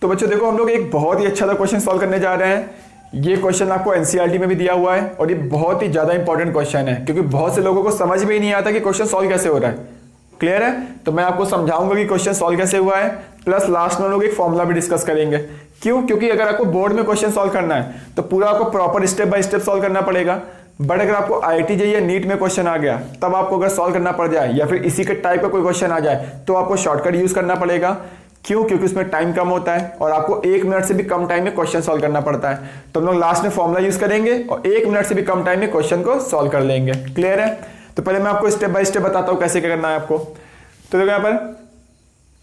तो बच्चों देखो हम लोग एक बहुत ही अच्छा सा क्वेश्चन सॉल्व करने जा रहे हैं। ये क्वेश्चन आपको एनसीईआरटी में भी दिया हुआ है और ये बहुत ही ज्यादा इंपॉर्टेंट क्वेश्चन है क्योंकि बहुत से लोगों को समझ में ही नहीं आता कि क्वेश्चन सॉल्व कैसे हो रहा है। क्लियर है? तो मैं आपको समझाऊंगा कि क्वेश्चन सॉल्व कैसे हुआ है, प्लस लास्ट में हम लोग एक फॉर्मूला भी डिस्कस करेंगे। क्यों? क्योंकि अगर आपको बोर्ड में क्वेश्चन सॉल्व करना है तो पूरा आपको proper step by step solve करना पड़ेगा। बट अगर आपको आईआईटी जेईई या नीट में क्वेश्चन आ गया तब आपको अगर सॉल्व करना पड़ जाए या फिर इसी के टाइप का कोई क्वेश्चन आ जाए तो आपको शॉर्टकट यूज करना पड़ेगा। क्यों? क्योंकि उसमें टाइम कम होता है और आपको 1 मिनट से भी कम टाइम में क्वेश्चन सॉल्व करना पड़ता है। तो हम लोग लास्ट में फॉर्मूला यूज करेंगे और 1 मिनट से भी कम टाइम में क्वेश्चन को सॉल्व कर लेंगे। क्लियर है? तो पहले मैं आपको स्टेप बाय स्टेप बताता हूं कैसे क्या करना है आपको। तो देखो यहां पर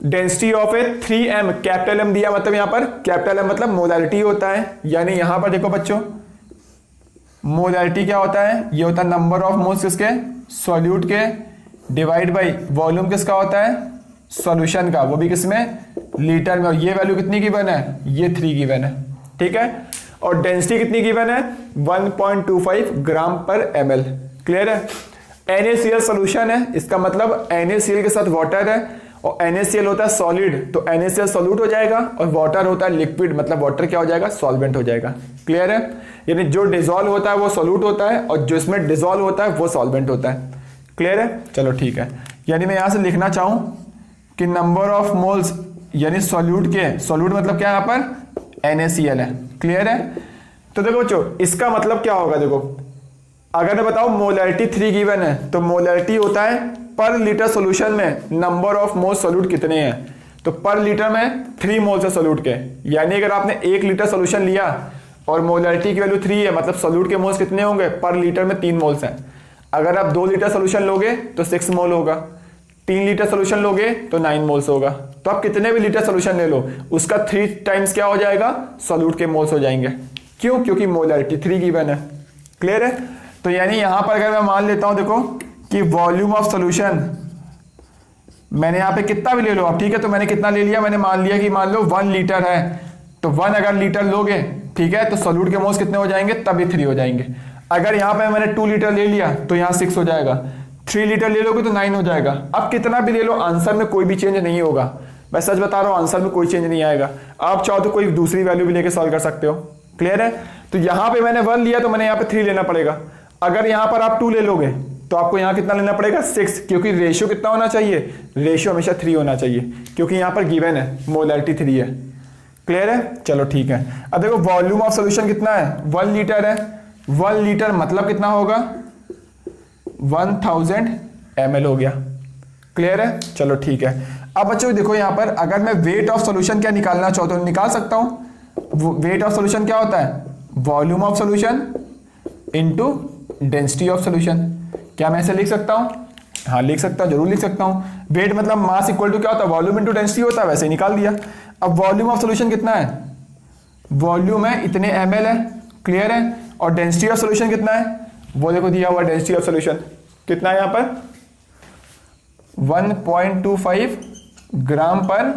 density of A 3m, capital M दिया, मतलब यहां पर कैपिटल एम मतलब मोलैरिटी होता है। यानी यहां पर देखो बच्चों मोलैरिटी क्या होता है? ये होता है नंबर ऑफ मोल्स किसके? सॉल्यूट के, डिवाइड बाई वॉल्यूम किसका होता है? सॉल्यूशन का, वो भी किसमें? लीटर में। और ये वैल्यू कितनी गिवन है? ये 3 गिवन है। ठीक है? और डेंसिटी कितनी गिवन है? 1.25 ग्राम पर ml। क्लियर है? NaCl सॉल्यूशन है, इसका मतलब NaCl के साथ वाटर है और NaCl होता है सॉलिड, तो NaCl सॉल्यूट हो जाएगा और वाटर होता है लिक्विड, मतलब वाटर क्या हो जाएगा? सॉल्वेंट हो जाएगा। क्लियर है? यानी जो डिसॉल्व होता है वो सॉल्यूट होता है और जो इसमें डिसॉल्व होता है वो सॉल्वेंट होता है। क्लियर है? चलो ठीक है। यानी मैं यहां से लिखना चाहूं कि नंबर ऑफ मोल्स, यानी सॉल्यूट के, सॉल्यूट मतलब क्या यहां पर? NaCl है। क्लियर है? तो देखो बच्चों इसका मतलब क्या होगा, देखो अगर मैं बताऊं मोलैरिटी 3 गिवन है तो मोलैरिटी होता है पर लीटर सॉल्यूशन में नंबर ऑफ मोल्स सॉल्यूट कितने हैं, तो पर लीटर में 3 मोल्स है सॉल्यूट के। यानी अगर आपने 1 लीटर सॉल्यूशन लिया और मोलैरिटी की वैल्यू 3 है, मतलब सॉल्यूट के मोल्स कितने होंगे? पर लीटर में 3 मोल्स हैं। अगर आप 2 लीटर सॉल्यूशन लोगे तो 6 मोल होगा, 3 लीटर सॉल्यूशन लोगे तो 9 मोल्स होगा। तो आप कितने भी लीटर सॉल्यूशन ले लो उसका 3 टाइम्स क्या हो जाएगा? सॉल्यूट के मोल्स हो जाएंगे। क्यों? क्योंकि मोलैरिटी 3 गिवन है। क्लियर है? तो यानी यहां पर अगर मैं मान लेता हूं देखो कि वॉल्यूम ऑफ सॉल्यूशन मैंने यहां पे कितना भी ले लो आप, ठीक है, तो मैंने कितना ले लिया? मैंने मान लिया कि मान लो 1 लीटर है, तो 1 अगर लीटर लोगे, ठीक है, तो सॉल्यूट के मोल्स कितने हो जाएंगे? तभी 3 हो जाएंगे। अगर यहां पे मैंने 2 लीटर ले लिया तो यहां 6 हो जाएगा, 3 लीटर ले लोगे तो 9 हो जाएगा। अब कितना भी ले लो आंसर में कोई भी चेंज नहीं होगा। मैं सच बता रहा हूं, आंसर में कोई चेंज नहीं आएगा। आप चाहो तो कोई दूसरी वैल्यू भी लेके सॉल्व कर सकते हो। क्लियर है? तो यहां पे मैंने 1 लिया तो मैंने यहां पे 3 लेना पड़ेगा। अगर यहां पर आप 2 ले लोगे तो आपको यहां कितना लेना पड़ेगा? 6, क्योंकि रेशियो कितना होना चाहिए? रेशियो हमेशा 3 होना चाहिए क्योंकि यहां पर गिवन है मोलैरिटी 3 है। क्लियर है? चलो ठीक है। अब देखो वॉल्यूम ऑफ सॉल्यूशन कितना है? 1 लीटर है। 1 लीटर मतलब कितना होगा? 1000 ml हो गया। क्लियर है? चलो ठीक है। अब बच्चों देखो यहां पर अगर मैं वेट ऑफ सॉल्यूशन क्या निकालना चाहता हूं, निकाल सकता हूं। वेट ऑफ सॉल्यूशन क्या होता है? Volume of solution into density of solution. क्या मैं ऐसे लिख सकता हूं? हाँ लिख सकता हूं, जरूर लिख सकता हूं। वेट मतलब मास इक्वल टू क्या होता है? वॉल्यूम इनटू डेंसिटी होता है, वैसे ही निकाल दिया। अब वॉल्यूम ऑफ सॉल्यूशन कितना है? वॉल्यूम है इतने ml है। क्लियर है? और डेंसिटी ऑफ सॉल्यूशन कितना है? वो देखो दिया हुआ डेंसिटी ऑफ सॉल्यूशन कितना है यहां पर? 1.25 ग्राम पर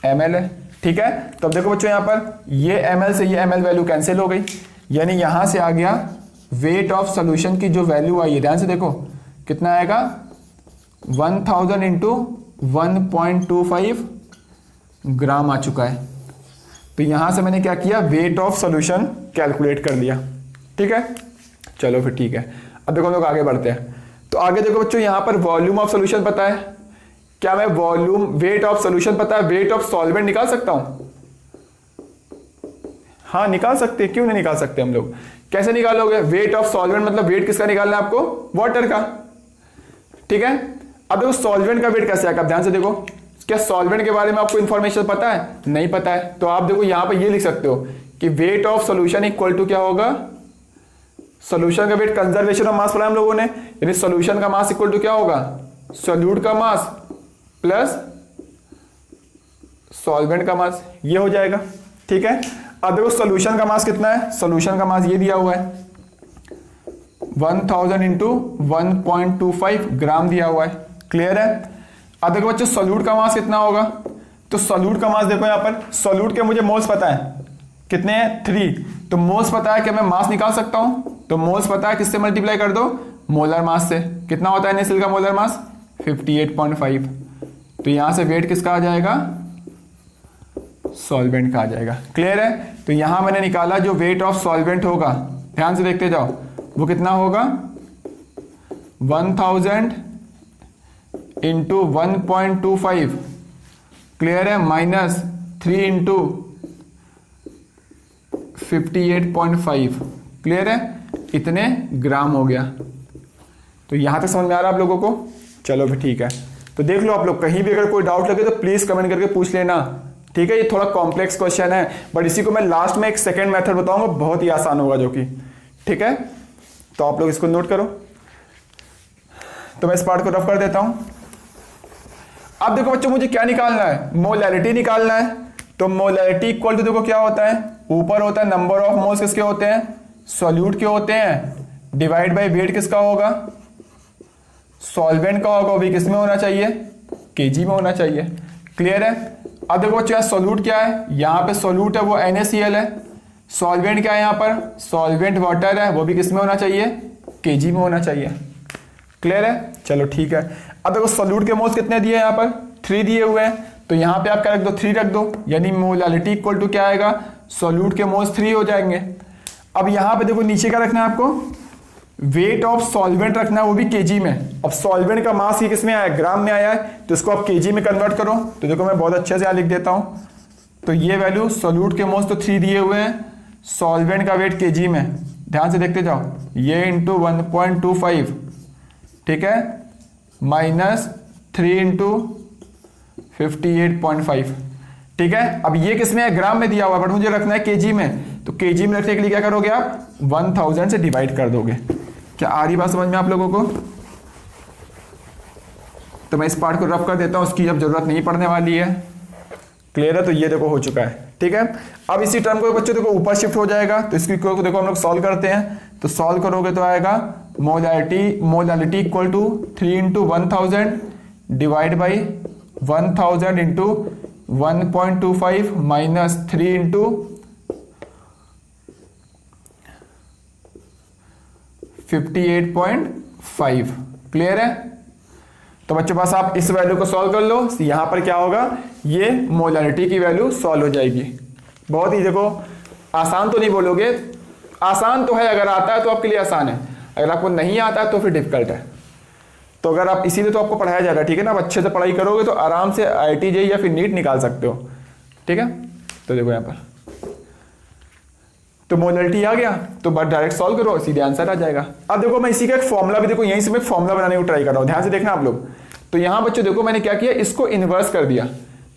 ml है। ठीक है? तो अब देखो बच्चों यहां पर ये ml से ये ml वैल्यू कैंसिल हो गई, यानी यहां से आ गया वेट ऑफ सॉल्यूशन की जो वैल्यू आई है, ध्यान से देखो कितना आएगा? 1000 इंटू 1.25 ग्राम आ चुका है। तो यहां से मैंने क्या किया? वेट ऑफ सॉल्यूशन कैलकुलेट कर लिया। ठीक है? चलो फिर ठीक है। अब देखो हम लोग आगे बढ़ते हैं। तो आगे देखो बच्चों यहां पर वॉल्यूम ऑफ सॉल्यूशन पता है। क्या मैं वॉल्यूम, वेट ऑफ सॉल्यूशन पता है, वेट ऑफ सॉल्वेंट निकाल सकता हूं? हाँ निकाल सकते हैं, क्यों नहीं निकाल सकते हम लोग। कैसे निकालोगे? वेट ऑफ सॉल्वेंट मतलब वेट किसका निकालना है आपको? वाटर का। ठीक है? अब देखो सॉल्वेंट का वेट कैसे आएगा? ध्यान से देखो, क्या सॉल्वेंट के बारे में आपको इंफॉर्मेशन पता है? नहीं पता है। तो आप देखो यहां पर ये लिख सकते हो कि weight of solution equal to क्या होगा? सॉल्यूशन का वेट, कंजर्वेशन ऑफ मास पढ़ा हम लोगों ने, यानी सॉल्यूशन का मास इक्वल टू क्या होगा? सॉल्यूट का मास प्लस सॉल्वेंट का मास, ये हो जाएगा। ठीक है? अब देखो सॉल्यूशन का मास कितना है? सॉल्यूशन का मास ये दिया हुआ है 1000 इंटू 1.25 ग्राम दिया हुआ है। क्लियर है? अब देखो बच्चों सॉल्यूट का मास कितना होगा? तो सॉल्यूट का मास देखो यहां पर, सॉल्यूट के मुझे मोल्स पता है कितने हैं? 3। तो मोल्स पता है कि मैं मास निकाल सकता हूं, तो मोल्स पता है किससे मल्टीप्लाई कर दो? मोलर मास से। कितना होता है NaCl का मोलर मास? 58.5। तो यहां से वेट किसका आ जाएगा? सॉल्वेंट का आ जाएगा। क्लियर है? तो यहां मैंने निकाला जो वेट ऑफ सॉल्वेंट होगा, ध्यान से देखते जाओ, वो कितना होगा 1000 इंटू 1.25। क्लियर है? Minus 3 into 58.5। क्लियर है? इतने ग्राम हो गया। तो यहां तक समझ में आ रहा है आप लोगों को? चलो भी ठीक है। तो देख लो आप लोग, कहीं भी अगर कोई डाउट लगे तो प्लीज कमेंट करके पूछ लेना, ठीक है? ये थोड़ा कॉम्प्लेक्स क्वेश्चन है, बट इसी को मैं लास्ट में एक सेकंड मेथड बताऊंगा, बहुत ही आसान होगा जो कि, ठीक है? तो आप लोग इसको नोट करो। तो मैं इस पार्ट को रफ कर देता हूं। अब देखो बच्चों, मुझे क्या निकालना है? मोलैरिटी निकालना है। तो मोलैरिटी इक्वल टू देखो क्या होता है, ऊपर होता है नंबर ऑफ मोल्स किसके होते हैं, सॉल्यूट के होते हैं, डिवाइड बाय वेट किसका होगा, सॉल्वेंट का होगा, वो भी किस में होना चाहिए, केजी में होना चाहिए। क्लियर है? अब देखो बच्चों सॉल्यूट क्या है, यहां पे सॉल्यूट है वो NaCl है, सॉल्वेंट क्या है यहां पर, सॉल्वेंट वाटर है, वो भी किस में होना चाहिए, केजी में होना चाहिए। क्लियर है? चलो ठीक है। अब देखो सॉल्यूट के मोल्स कितने दिए यहाँ पर, 3 दिए हुए हैं, तो यहां पे आप क्या रख दो, 3 रख दो, यानी मोलालिटी इक्वल टू क्या आएगा, सॉल्यूट के मोल्स 3 हो जाएंगे। अब यहां पे देखो नीचे क्या रखना है आपको, वेट ऑफ सॉल्वेंट रखना है, वो भी केजी में। अब सॉल्वेंट का मास ही किसमें आया है, ग्राम में आया है, तो इसको आप केजी में कन्वर्ट करो। तो देखो मैं बहुत अच्छे से यहाँ लिख देता हूं। तो ये वैल्यू सॉल्यूट के मोल्स तो 3 दिए हुए हैं, सॉल्वेंट का वेट केजी में, ध्यान से देखते जाओ, ये इंटू 1.25, ठीक है, माइनस 3 इंटू 58.5, ठीक है। अब ये किसमें है, ग्राम में दिया हुआ, बट मुझे रखना है केजी में, तो केजी में रखने के लिए क्या करोगे आप, 1000 से डिवाइड कर दोगे। क्या आ रही बात समझ में आप लोगों को? तो मैं इस पार्ट को रफ कर देता हूं, उसकी अब जरूरत नहीं पड़ने वाली है। क्लियर है? तो ये देखो हो चुका है, ठीक है। अब इसी टर्म को बच्चों देखो ऊपर शिफ्ट हो जाएगा, तो इसकी को देखो हम लोग सॉल्व करते हैं। तो सॉल्व करोगे तो आएगा molality equal to 3 into 1000 divide by 1000 into 1.25 minus 3 into 58.5। Clear है? तो बच्चों पास आप इस वैल्यू को सॉल्व कर लो, यहां पर क्या होगा, ये मोलारिटी की वैल्यू सॉल्व हो जाएगी। बहुत ही देखो आसान तो नहीं बोलोगे, आसान तो है, अगर आता है तो आपके लिए आसान है, अगर आपको नहीं आता है तो फिर डिफिकल्ट है। तो अगर आप इसीलिए तो आपको पढ़ाया जा रहा है, ठीक है ना, आप अच्छे से पढ़ाई करोगे तो आराम से IIT JEE या फिर नीट निकाल सकते हो, ठीक है। तो देखो यहां पर तो मोलैरिटी आ गया, तो बस डायरेक्ट सॉल्व करो, सीधे आंसर आ जाएगा। अब देखो मैं इसी का एक फॉर्मूला भी देखो यहीं से मैं फॉर्मूला बनाने को ट्राई कर रहा हूं, ध्यान से देखना आप लोग। तो यहां बच्चों देखो मैंने क्या किया, इसको इन्वर्स कर दिया।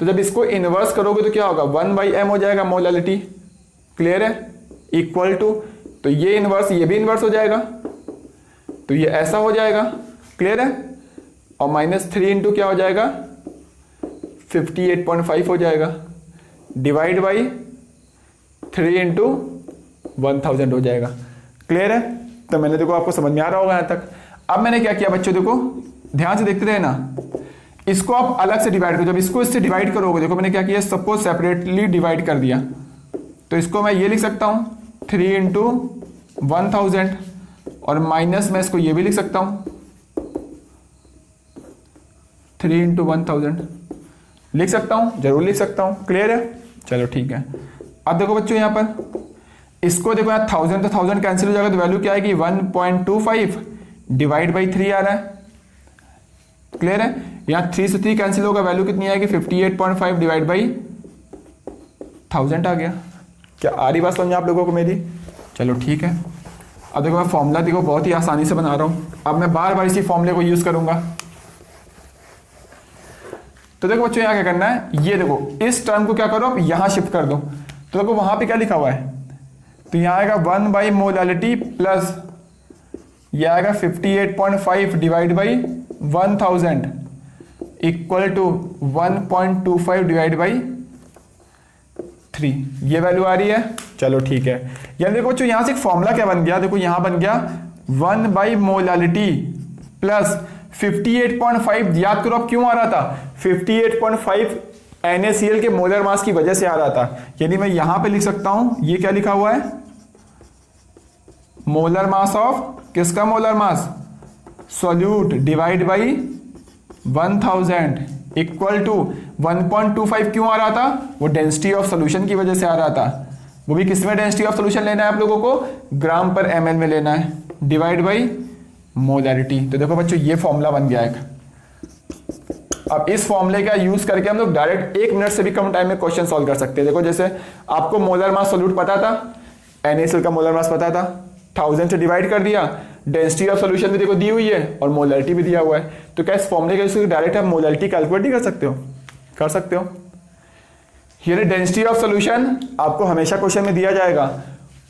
तो जब इसको इन्वर्स करोगे तो क्या होगा, 1/m हो जाएगा मोलैरिटी। क्लियर है? इक्वल टू, तो ये इन्वर्स, ये भी इन्वर्स हो जाएगा, तो ये ऐसा हो जाएगा। क्लियर है? और माइनस 3 इंटू क्या हो जाएगा, 58.5 हो जाएगा, डिवाइड बाई 3 इंटू 1000 हो जाएगा। क्लियर है? तो मैंने देखो आपको समझ में आ रहा होगा यहां तक। अब मैंने क्या किया बच्चों, देखो ध्यान से देखते रहे ना, इसको आप अलग से डिवाइड करो। जब इसको इससे डिवाइड करोगे, देखो मैंने क्या किया, सबको सेपरेटली डिवाइड कर दिया। तो इसको मैं ये लिख सकता हूं 3 इंटू 1000, और माइनस मैं इसको ये भी लिख सकता हूं 3 इंटू 1000 लिख सकता हूं, जरूर लिख सकता हूं। क्लियर है? चलो ठीक है। अब देखो बच्चों यहां पर इसको देखो, यहाँ 1000 तो 1000 कैंसिल हो जाएगा, तो वैल्यू क्या आएगी, 1.25 डिवाइड बाई 3 आ रहा है। क्लियर है? यहाँ 3 से 3 कैंसिल होगा, वैल्यू कितनी आएगी, 58.5 डिवाइड बाई 1000 आ गया। क्या आ रही बात समझ आप लोगों को मेरी? चलो ठीक है। अब देखो मैं फॉर्मूला देखो बहुत ही आसानी से बना रहा हूं, अब मैं बार बार इसी फॉर्मूले को यूज करूंगा। तो देखो बच्चों यहाँ क्या करना है, ये देखो इस टर्म को क्या करो, आप यहां शिफ्ट कर दो। तो देखो वहां पे क्या लिखा हुआ है, तो यहां आएगा 1 मोलालिटी प्लस ये आएगा 58.5 divide by 1000 equal to 1.25 divide by 3, ये वैल्यू आ रही है। चलो ठीक है। यानी देखो बच्चों यहां से एक फॉर्मूला क्या बन गया, देखो यहां बन गया 1 मोलालिटी प्लस 58.5, याद करो अब क्यों आ रहा था, 58.5 NaCl के मोलर मास की वजह से आ रहा था। यानी मैं यहां पे लिख सकता हूं, ये क्या लिखा हुआ है, मोलर मास ऑफ, किसका molar mass, solute divide by 1000 equal to 1.25 क्यों आ रहा था? वो डेंसिटी ऑफ सोल्यूशन की वजह से आ रहा था। वो भी किसमें डेंसिटी ऑफ सोल्यूशन लेना है आप लोगों को? ग्राम पर ml में लेना है, डिवाइड बाई मोलैरिटी। तो देखो बच्चों ये फॉर्मूला बन गया है। अब इस फॉर्मूले का यूज करके हम लोग डायरेक्ट 1 मिनट से भी कम टाइम में क्वेश्चन सॉल्व कर सकते हैं। देखो जैसे आपको मोलर मास सोल्यूट पता था, NaCl का मोलर मास पता था, 1000 से डिवाइड कर दिया, डेंसिटी ऑफ सॉल्यूशन भी देखो दी हुई है और मोलैरिटी भी दिया हुआ है। तो क्या इस फॉर्मूले का यूज डायरेक्ट आप मोलैरिटी कैलकुलेट नहीं कर सकते हो? कर सकते हो। हियर डेंसिटी ऑफ सॉल्यूशन आपको हमेशा क्वेश्चन में दिया जाएगा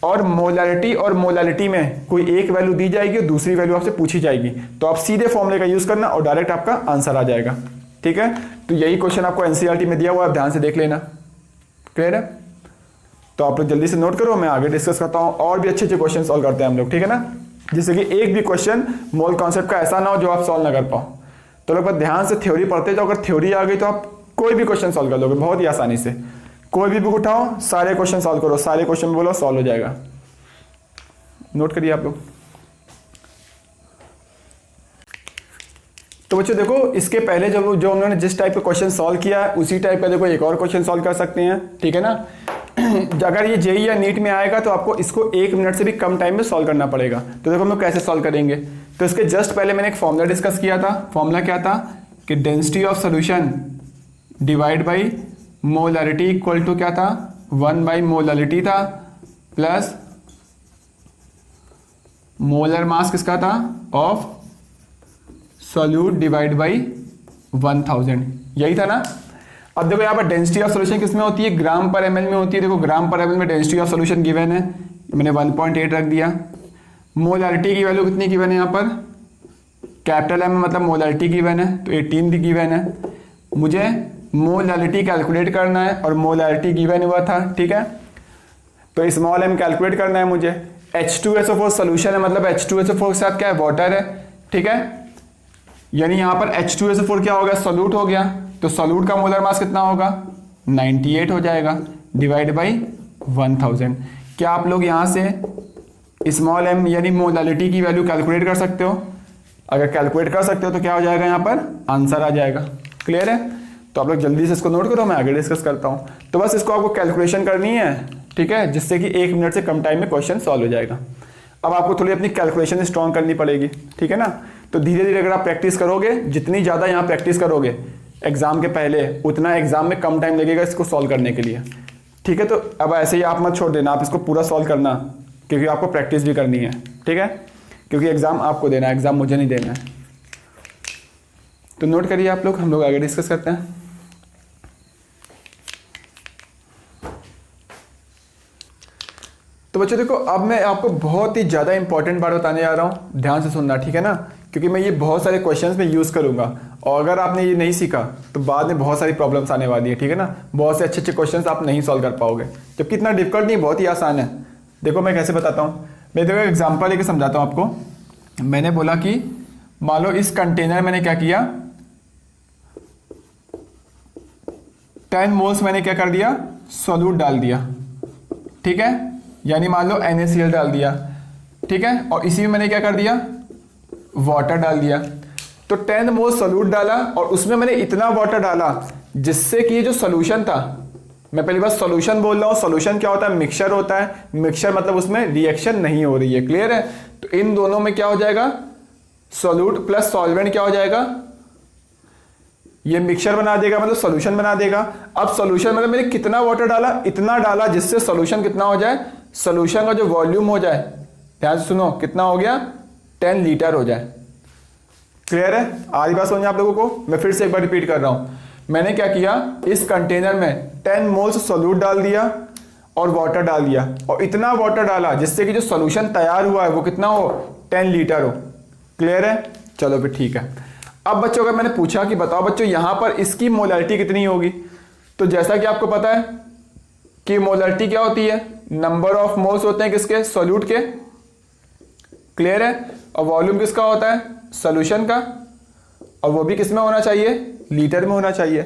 और मोलैरिटी में कोई एक वैल्यू दी जाएगी और दूसरी वैल्यू आपसे पूछी जाएगी। तो आप सीधे फॉर्मूले का यूज करना और डायरेक्ट आपका आंसर आ जाएगा। ठीक है, तो यही क्वेश्चन आपको एनसीईआरटी में दिया हुआ है, आप ध्यान से देख लेना। क्लियर है? तो आप लोग जल्दी से नोट करो, मैं आगे डिस्कस करता हूं और भी अच्छे अच्छे क्वेश्चन सॉल्व करते हैं हम लोग। ठीक है ना, जिससे कि एक भी क्वेश्चन मोल कॉन्सेप्ट का ऐसा ना हो जो आप सॉल्व ना कर पाओ। तो लोग ध्यान से थ्योरी पढ़ते जाओ, अगर थ्योरी आ गई तो आप कोई भी क्वेश्चन सॉल्व कर लोगे बहुत ही आसानी से। कोई भी बुक उठाओ, सारे क्वेश्चन सॉल्व करो, सारे क्वेश्चन बोलो, सॉल्व हो जाएगा। नोट करिए आप लोग। तो बच्चों देखो, इसके पहले जो उन्होंने जिस टाइप का क्वेश्चन सॉल्व किया है उसी टाइप का देखो एक और क्वेश्चन सॉल्व कर सकते हैं। ठीक है ना, अगर ये जेईई या नीट में आएगा तो आपको इसको 1 मिनट से भी कम टाइम में सॉल्व करना पड़ेगा। तो देखो हम लोग कैसे सॉल्व करेंगे। तो इसके जस्ट पहले मैंने एक फॉर्मूला डिस्कस किया था। फॉर्मूला क्या था कि density of solution divide by molarity equal to क्या था, 1 बाई मोलैरिटी था प्लस मोलर मास किसका था, ऑफ सॉल्यूट डिवाइड बाई 1000, यही था ना। अब देखो यहाँ पर डेंसिटी ऑफ सॉल्यूशन किसमें होती है, ग्राम पर ml में होती है। देखो ग्राम पर ml में डेंसिटी ऑफ सॉल्यूशन गिवन है, मैंने 1.8 रख दिया। मोलैरिटी की वैल्यू कितनी गिवन है यहाँ पर, कैपिटल M मतलब मोलैरिटी गिवन है तो 18 गिवन है। मुझे मोलैरिटी कैलकुलेट करना है और मोलैरिटी गिवन हुआ था। ठीक है, तो स्मॉल m कैलकुलेट करना है मुझे। H2SO4 सोल्यूशन है, मतलब H2SO4 के साथ क्या है, वाटर है। ठीक है, यानी यहां पर H2SO4 क्या हो गया, सोल्यूट हो गया। तो सोल्यूट का मोलर मास कितना होगा, 98 हो जाएगा, डिवाइड बाई 1000। क्या आप लोग यहां से स्मॉल m यानी मोलैरिटी की वैल्यू कैलकुलेट कर सकते हो? अगर कैलकुलेट कर सकते हो तो क्या हो जाएगा, यहां पर आंसर आ जाएगा। क्लियर है? तो आप लोग जल्दी से इसको नोट करो, मैं आगे डिस्कस करता हूं। तो बस इसको आपको कैलकुलेशन करनी है, ठीक है, जिससे कि 1 मिनट से कम टाइम में क्वेश्चन सॉल्व हो जाएगा। अब आपको थोड़ी अपनी कैलकुलेशन स्ट्रॉन्ग करनी पड़ेगी। ठीक है ना, तो धीरे धीरे अगर आप प्रैक्टिस करोगे, जितनी ज़्यादा यहाँ प्रैक्टिस करोगे एग्जाम के पहले, उतना एग्जाम में कम टाइम लगेगा इसको सॉल्व करने के लिए। ठीक है, तो अब ऐसे ही आप मत छोड़ देना, आप इसको पूरा सॉल्व करना, क्योंकि आपको प्रैक्टिस भी करनी है। ठीक है, क्योंकि एग्जाम आपको देना है, एग्जाम मुझे नहीं देना है। तो नोट करिए आप लोग, हम लोग आगे डिस्कस करते हैं। तो बच्चों देखो, अब मैं आपको बहुत ही ज़्यादा इंपॉर्टेंट बात बताने जा रहा हूँ, ध्यान से सुनना। ठीक है ना, क्योंकि मैं ये बहुत सारे क्वेश्चंस में यूज़ करूँगा और अगर आपने ये नहीं सीखा तो बाद में बहुत सारी प्रॉब्लम्स आने वाली है। ठीक है ना, बहुत से अच्छे अच्छे क्वेश्चंस आप नहीं सॉल्व कर पाओगे, जबकि इतना डिफिकल्ट नहीं, बहुत ही आसान है। देखो मैं कैसे बताता हूँ, मैं देखो एग्जाम्पल लेके समझाता हूँ आपको। मैंने बोला कि मान लो इस कंटेनर मैंने क्या किया, 10 मोल्स मैंने क्या कर दिया, सोल्यूट डाल दिया। ठीक है, यानी मान लो NaCl डाल दिया। ठीक है, और इसी में मैंने क्या कर दिया, वाटर डाल दिया। तो 10 मोल सोल्यूट डाला और उसमें मैंने इतना वाटर डाला जिससे कि ये जो सोल्यूशन था, मैं पहली बार सोल्यूशन बोल रहा हूँ, सोल्यूशन क्या होता है, मिक्सचर होता है। मिक्सचर मतलब उसमें रिएक्शन नहीं हो रही है। क्लियर है? तो इन दोनों में क्या हो जाएगा, सोल्यूट प्लस सॉल्वेंट क्या हो जाएगा, ये मिक्सचर बना देगा, मतलब सॉल्यूशन बना देगा। अब सॉल्यूशन मतलब मैंने कितना वाटर डाला, इतना डाला जिससे सॉल्यूशन कितना हो जाए, सॉल्यूशन का जो वॉल्यूम हो जाए, ध्यान से सुनो, कितना हो गया, 10 लीटर हो जाए। क्लियर है? आज बात समझ आप लोगों को, मैं फिर से एक बार रिपीट कर रहा हूं। मैंने क्या किया, इस कंटेनर में 10 मोल्स सोल्यूट डाल दिया और वाटर डाल दिया, और इतना वाटर डाला जिससे कि जो सॉल्यूशन तैयार हुआ है वो कितना हो, 10 लीटर हो। क्लियर है? चलो फिर ठीक है। अब बच्चों अगर मैंने पूछा कि बताओ बच्चों यहां पर इसकी मोलैरिटी कितनी होगी, तो जैसा कि आपको पता है कि मोलैरिटी क्या होती है, नंबर ऑफ मोल्स होते हैं किसके, सोल्यूट के। क्लियर है? और वॉल्यूम किसका होता है, सोल्यूशन का, और वो भी किस में होना चाहिए, लीटर में होना चाहिए।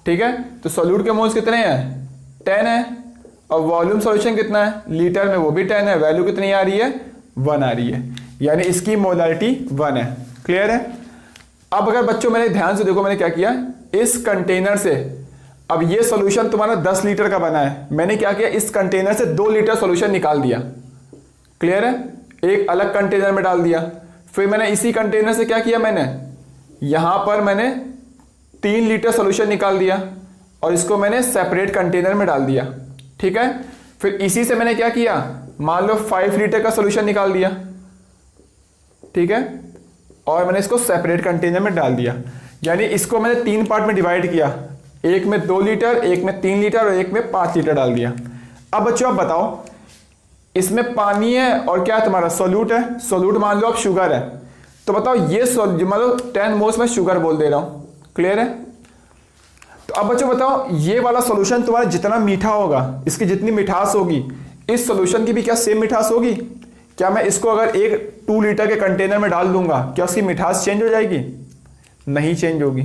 ठीक है, तो सोल्यूट के मोल्स कितने हैं, 10 है, और वॉल्यूम सोल्यूशन कितना है, लीटर में, वो भी 10 है। वैल्यू कितनी आ रही है, 1 आ रही है, यानी इसकी मोलैरिटी 1 है। क्लियर है? अब अगर बच्चों मैंने ध्यान से देखो, मैंने क्या किया, इस कंटेनर से, अब ये सॉल्यूशन तुम्हारा 10 लीटर का बना है, मैंने क्या किया, इस कंटेनर से 2 लीटर सॉल्यूशन निकाल दिया। क्लियर है? एक अलग कंटेनर में डाल दिया। फिर मैंने इसी कंटेनर से क्या किया, मैंने यहां पर मैंने 3 लीटर सॉल्यूशन निकाल दिया और इसको मैंने सेपरेट कंटेनर में डाल दिया। ठीक है? फिर इसी से मैंने क्या किया, मान लो 5 लीटर का सॉल्यूशन निकाल दिया। ठीक है? और मैंने इसको सेपरेट कंटेनर में डाल दिया। यानी इसको मैंने 3 पार्ट में डिवाइड किया, एक में 2 लीटर, एक में 3 लीटर और एक में 5 लीटर डाल दिया। अब बच्चों आप बताओ, इसमें पानी है और क्या है तुम्हारा, सोल्यूट है। सोल्यूट मान लो अब शुगर है, तो बताओ ये मान लो 10 मोल्स में शुगर बोल दे रहा हूं। क्लियर है? तो अब बच्चों बताओ, ये वाला सॉल्यूशन तुम्हारा जितना मीठा होगा, इसकी जितनी मिठास होगी, इस सॉल्यूशन की भी क्या सेम मिठास होगी? क्या मैं इसको अगर एक 2 लीटर के कंटेनर में डाल दूंगा, क्या उसकी मिठास चेंज हो जाएगी? नहीं चेंज होगी।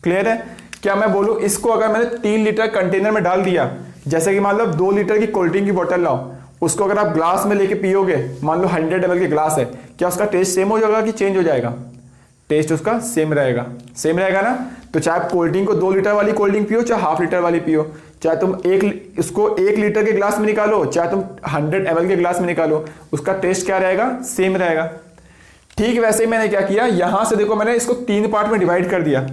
क्लियर है? क्या मैं बोलूं इसको अगर मैंने 3 लीटर कंटेनर में डाल दिया, जैसे कि मान लो 2 लीटर की कोल्ड ड्रिंक की बोतल लाओ, उसको अगर आप ग्लास में लेके पियोगे, मान लो 100 ml के ग्लास है, क्या उसका टेस्ट सेम हो जाएगा कि चेंज हो जाएगा? टेस्ट उसका सेम रहेगा। सेम रहेगा ना? तो चाहे आप कोल्ड ड्रिंक को 2 लीटर वाली कोल्ड ड्रिंक पियो, चाहे हाफ लीटर वाली पियो, चाहे तुम इसको 1 लीटर के ग्लास में निकालो, चाहे तुम 100 ml के ग्लास में निकालो, उसका टेस्ट क्या रहेगा? सेम रहेगा। ठीक वैसे ही मैंने क्या किया, यहां से देखो मैंने इसको 3 पार्ट में डिवाइड कर दिया,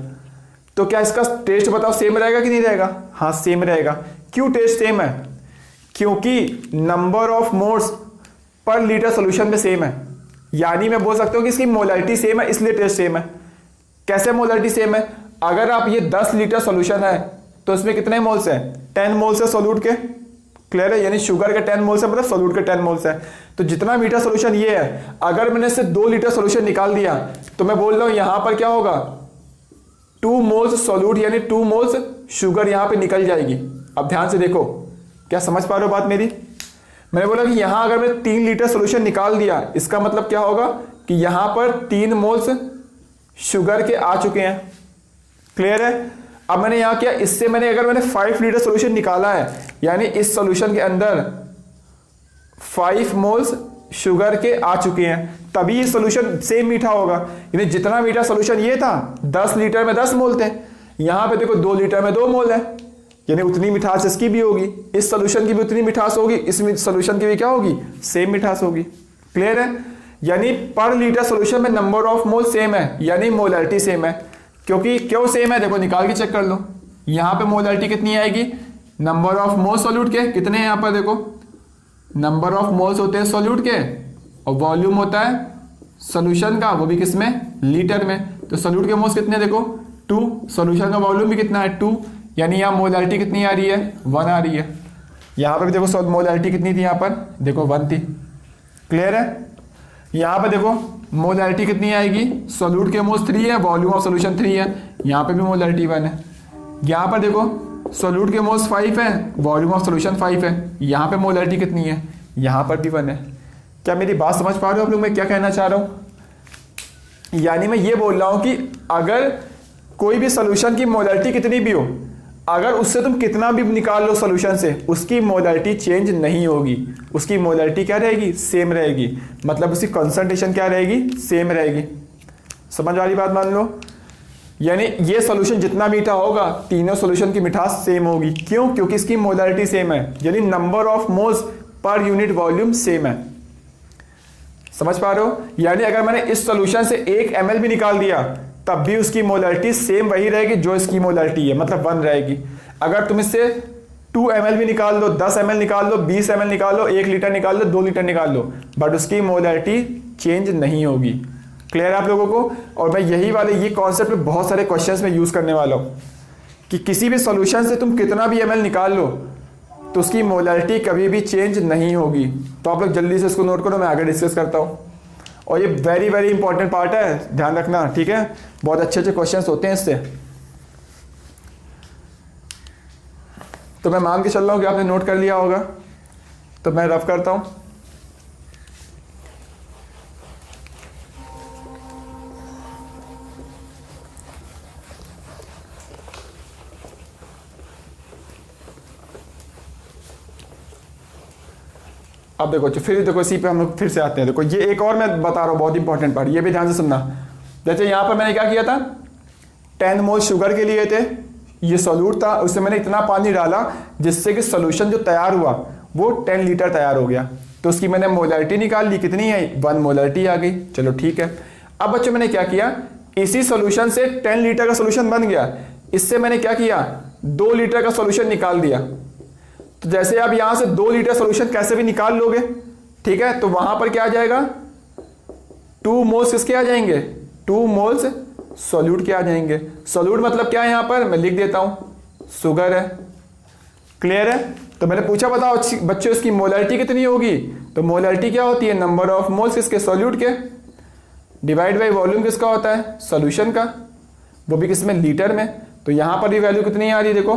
तो क्या इसका टेस्ट बताओ सेम रहेगा कि नहीं रहेगा? हाँ सेम रहेगा। क्यों टेस्ट सेम है? क्योंकि number of moles per litre solution में सेम है। यानी मैं बोल सकता हूं कि इसकी मोलैरिटी सेम है, इसलिए टेस्ट सेम है। कैसे मोलैरिटी सेम है? अगर आप ये 10 लीटर सॉल्यूशन है तो इसमें कितने मोल्स है? 10 मोल्स है सोल्यूट के। क्लियर है? यानी शुगर के 10 मोल्स है, मतलब सोल्यूट के 10 मोल्स है। तो जितना मीठा सॉल्यूशन ये है, अगर मैंने इससे 2 लीटर सॉल्यूशन निकाल दिया, तो मैं बोल रहा हूं यहां पर क्या होगा, 2 मोल्स सोल्यूट यानी 2 मोल्स शुगर यहां पे निकल जाएगी। अब ध्यान से देखो, क्या समझ पा रहे हो बात मेरी? मैंने बोला कि यहां अगर मैं 3 लीटर सॉल्यूशन निकाल दिया, इसका मतलब क्या होगा कि यहां पर 3 मोल्स शुगर के आ चुके हैं। क्लियर है? अब मैंने यहां किया, इससे अगर मैंने 5 लीटर सॉल्यूशन निकाला है, यानी इस सॉल्यूशन के अंदर 5 मोल्स शुगर के आ चुके हैं, तभी ये सॉल्यूशन सेम मीठा होगा। यानी जितना मीठा सॉल्यूशन ये था, 10 लीटर में 10 मोल थे, यहां पे देखो 2 लीटर में 2 मोल है, यानी उतनी मिठास इसकी भी होगी, इस सॉल्यूशन की भी उतनी मिठास होगी, इस सॉल्यूशन की भी क्या होगी? सेम मिठास होगी। क्लियर है? यानी पर लीटर सॉल्यूशन में नंबर ऑफ मोल सेम है, यानी मोलैरिटी सेम है। क्योंकि क्यों सेम है? देखो निकाल के चेक कर लो, यहां पे मोलैरिटी कितनी आएगी? नंबर ऑफ मोल सॉल्यूट के कितने हैं यहां पर, देखो नंबर ऑफ मोल्स होते हैं सॉल्यूट के, और वॉल्यूम होता है सॉल्यूशन का, वो भी किसमें? लीटर में। तो सॉल्यूट के मोल्स कितने? देखो 2, सॉल्यूशन का वॉल्यूम भी कितना है? 2, यानी यहां मोलैरिटी कितनी आ रही है? 1 आ रही है। यहां पर भी देखो मोलैरिटी कितनी थी, यहां पर देखो 1 थी। क्लियर है? यहां पर देखो मोलैरिटी कितनी आएगी? सॉल्यूट के मोल्स 3 है, वॉल्यूम ऑफ सॉल्यूशन 3 है, यहां पे भी मोलैरिटी 1 है। यहां पर देखो सॉल्यूट के मोल्स 5 है, वॉल्यूम ऑफ सॉल्यूशन 5 है, यहां पे मोलैरिटी कितनी है? यहां पर भी 1 है। क्या मेरी बात समझ पा रहे हो आप लोग, मैं क्या कहना चाह रहा हूं? यानी मैं ये बोल रहा हूं कि अगर कोई भी सॉल्यूशन की मोलैरिटी कितनी भी हो, अगर उससे तुम कितना भी निकाल लो सॉल्यूशन से, उसकी मोलैरिटी चेंज नहीं होगी। उसकी मोलैरिटी क्या रहेगी? सेम रहेगी। मतलब उसकी कंसंट्रेशन क्या रहेगी? सेम रहेगी। समझ आ रही बात? मान लो यानी ये सॉल्यूशन जितना मीठा होगा, तीनों सॉल्यूशन की मिठास सेम होगी। क्यों? क्योंकि इसकी मोलैरिटी सेम है, यानी number of moles per unit volume same है। समझ पा रहे हो? यानी अगर मैंने इस सॉल्यूशन से 1 ml भी निकाल दिया, तब भी उसकी मोलैरिटी सेम वही रहेगी जो इसकी मोलैरिटी है, मतलब 1 रहेगी। अगर तुम इससे 2 ml भी निकाल लो, 10 ml निकाल लो, 20 ml निकाल लो, 1 लीटर निकाल लो, 2 लीटर निकाल लो, बट उसकी मोलैरिटी चेंज नहीं होगी। क्लियर है आप लोगों को? और मैं यही वाले ये कॉन्सेप्ट बहुत सारे क्वेश्चंस में यूज करने वाला हूं कि किसी भी सॉल्यूशन से तुम कितना भी ml निकाल लो, तो उसकी मोलैरिटी कभी भी चेंज नहीं होगी। तो आप लोग जल्दी से इसको नोट करो, मैं आगे डिस्कस करता हूं। और ये वेरी वेरी इंपॉर्टेंट पार्ट है, ध्यान रखना, ठीक है? बहुत अच्छे अच्छे क्वेश्चंस होते हैं इससे। तो मैं मान के चल रहा हूं कि आपने नोट कर लिया होगा, तो मैं रफ करता हूं। अब देखो फिर देखो इसी पे हम लोग फिर से आते हैं। देखो ये एक और मैं बता रहा हूँ बहुत इंपॉर्टेंट पार्ट, ये भी ध्यान से सुनना। जैसे यहाँ पर मैंने क्या किया था, 10 मोल शुगर के लिए थे, ये सॉल्यूट था, उसमें मैंने इतना पानी डाला जिससे कि सोल्यूशन जो तैयार हुआ वो 10 लीटर तैयार हो गया। तो उसकी मैंने मोलरिटी निकाल ली, कितनी है 1 मोलरिटी आ गई। चलो ठीक है। अब बच्चों मैंने क्या किया, इसी सोल्यूशन से 10 लीटर का सोल्यूशन बन गया, इससे मैंने क्या किया 2 लीटर का सोल्यूशन निकाल दिया। तो जैसे आप यहां से 2 लीटर सोल्यूशन कैसे भी निकाल लोगे, ठीक है, तो वहां पर क्या आ जाएगा 2 मोल्स किसके आ जाएंगे, 2 मोल्स सॉल्यूट के आ जाएंगे। सॉल्यूट मतलब क्या है, यहां पर मैं लिख देता हूं शुगर है। क्लियर है। तो मैंने पूछा बताओ बच्चों इसकी मोलरिटी कितनी होगी, तो मोलरिटी क्या होती है, नंबर ऑफ मोल्स किसके, सॉल्यूट के, डिवाइड बाई वॉल्यूम किसका होता है, सॉल्यूशन का, वो भी किसमें, लीटर में। तो यहां पर भी वैल्यू कितनी आ रही है, देखो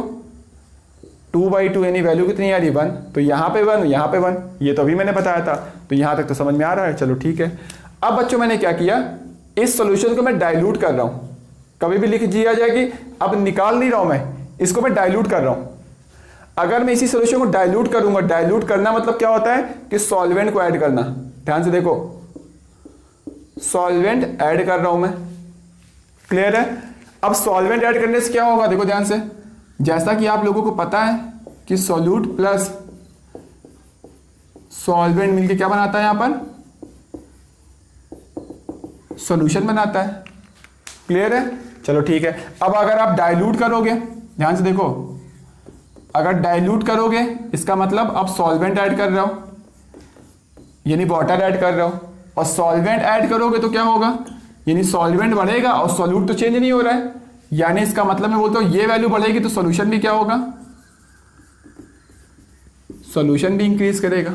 2/2 यानी वैल्यू कितनी आ रही है 1। तो यहां पे 1, यहां पे 1, ये तो अभी मैंने बताया था। तो यहां तक तो समझ में आ रहा है। चलो ठीक है। अब बच्चों मैंने क्या किया, इस सॉल्यूशन को मैं डाइल्यूट कर रहा हूं, कभी भी लिख दिया जाए कि अब निकाल नहीं रहा हूं मैं, इसको मैं डाइल्यूट कर रहा हूं। अगर मैं इसी सॉल्यूशन को डाइल्यूट करूंगा, डाइल्यूट करना मतलब क्या होता है कि सॉल्वेंट को ऐड करना। ध्यान से देखो, सॉल्वेंट ऐड कर रहा हूं मैं। क्लियर है। अब सॉल्वेंट ऐड करने से क्या होगा, देखो ध्यान से, जैसा कि आप लोगों को पता है कि सॉल्यूट प्लस सॉल्वेंट मिलके क्या बनाता है, यहां पर सॉल्यूशन बनाता है। क्लियर है। चलो ठीक है। अब अगर आप डाइल्यूट करोगे, ध्यान से देखो, अगर डाइल्यूट करोगे इसका मतलब आप सॉल्वेंट ऐड कर रहे हो, यानी वाटर ऐड कर रहे हो, और सॉल्वेंट ऐड करोगे तो क्या होगा, यानी सॉल्वेंट बढ़ेगा और सॉल्यूट तो चेंज नहीं हो रहा है, यानी इसका मतलब मैं बोलता हूं ये वैल्यू बढ़ेगी तो सॉल्यूशन भी क्या होगा, सॉल्यूशन भी इंक्रीज करेगा।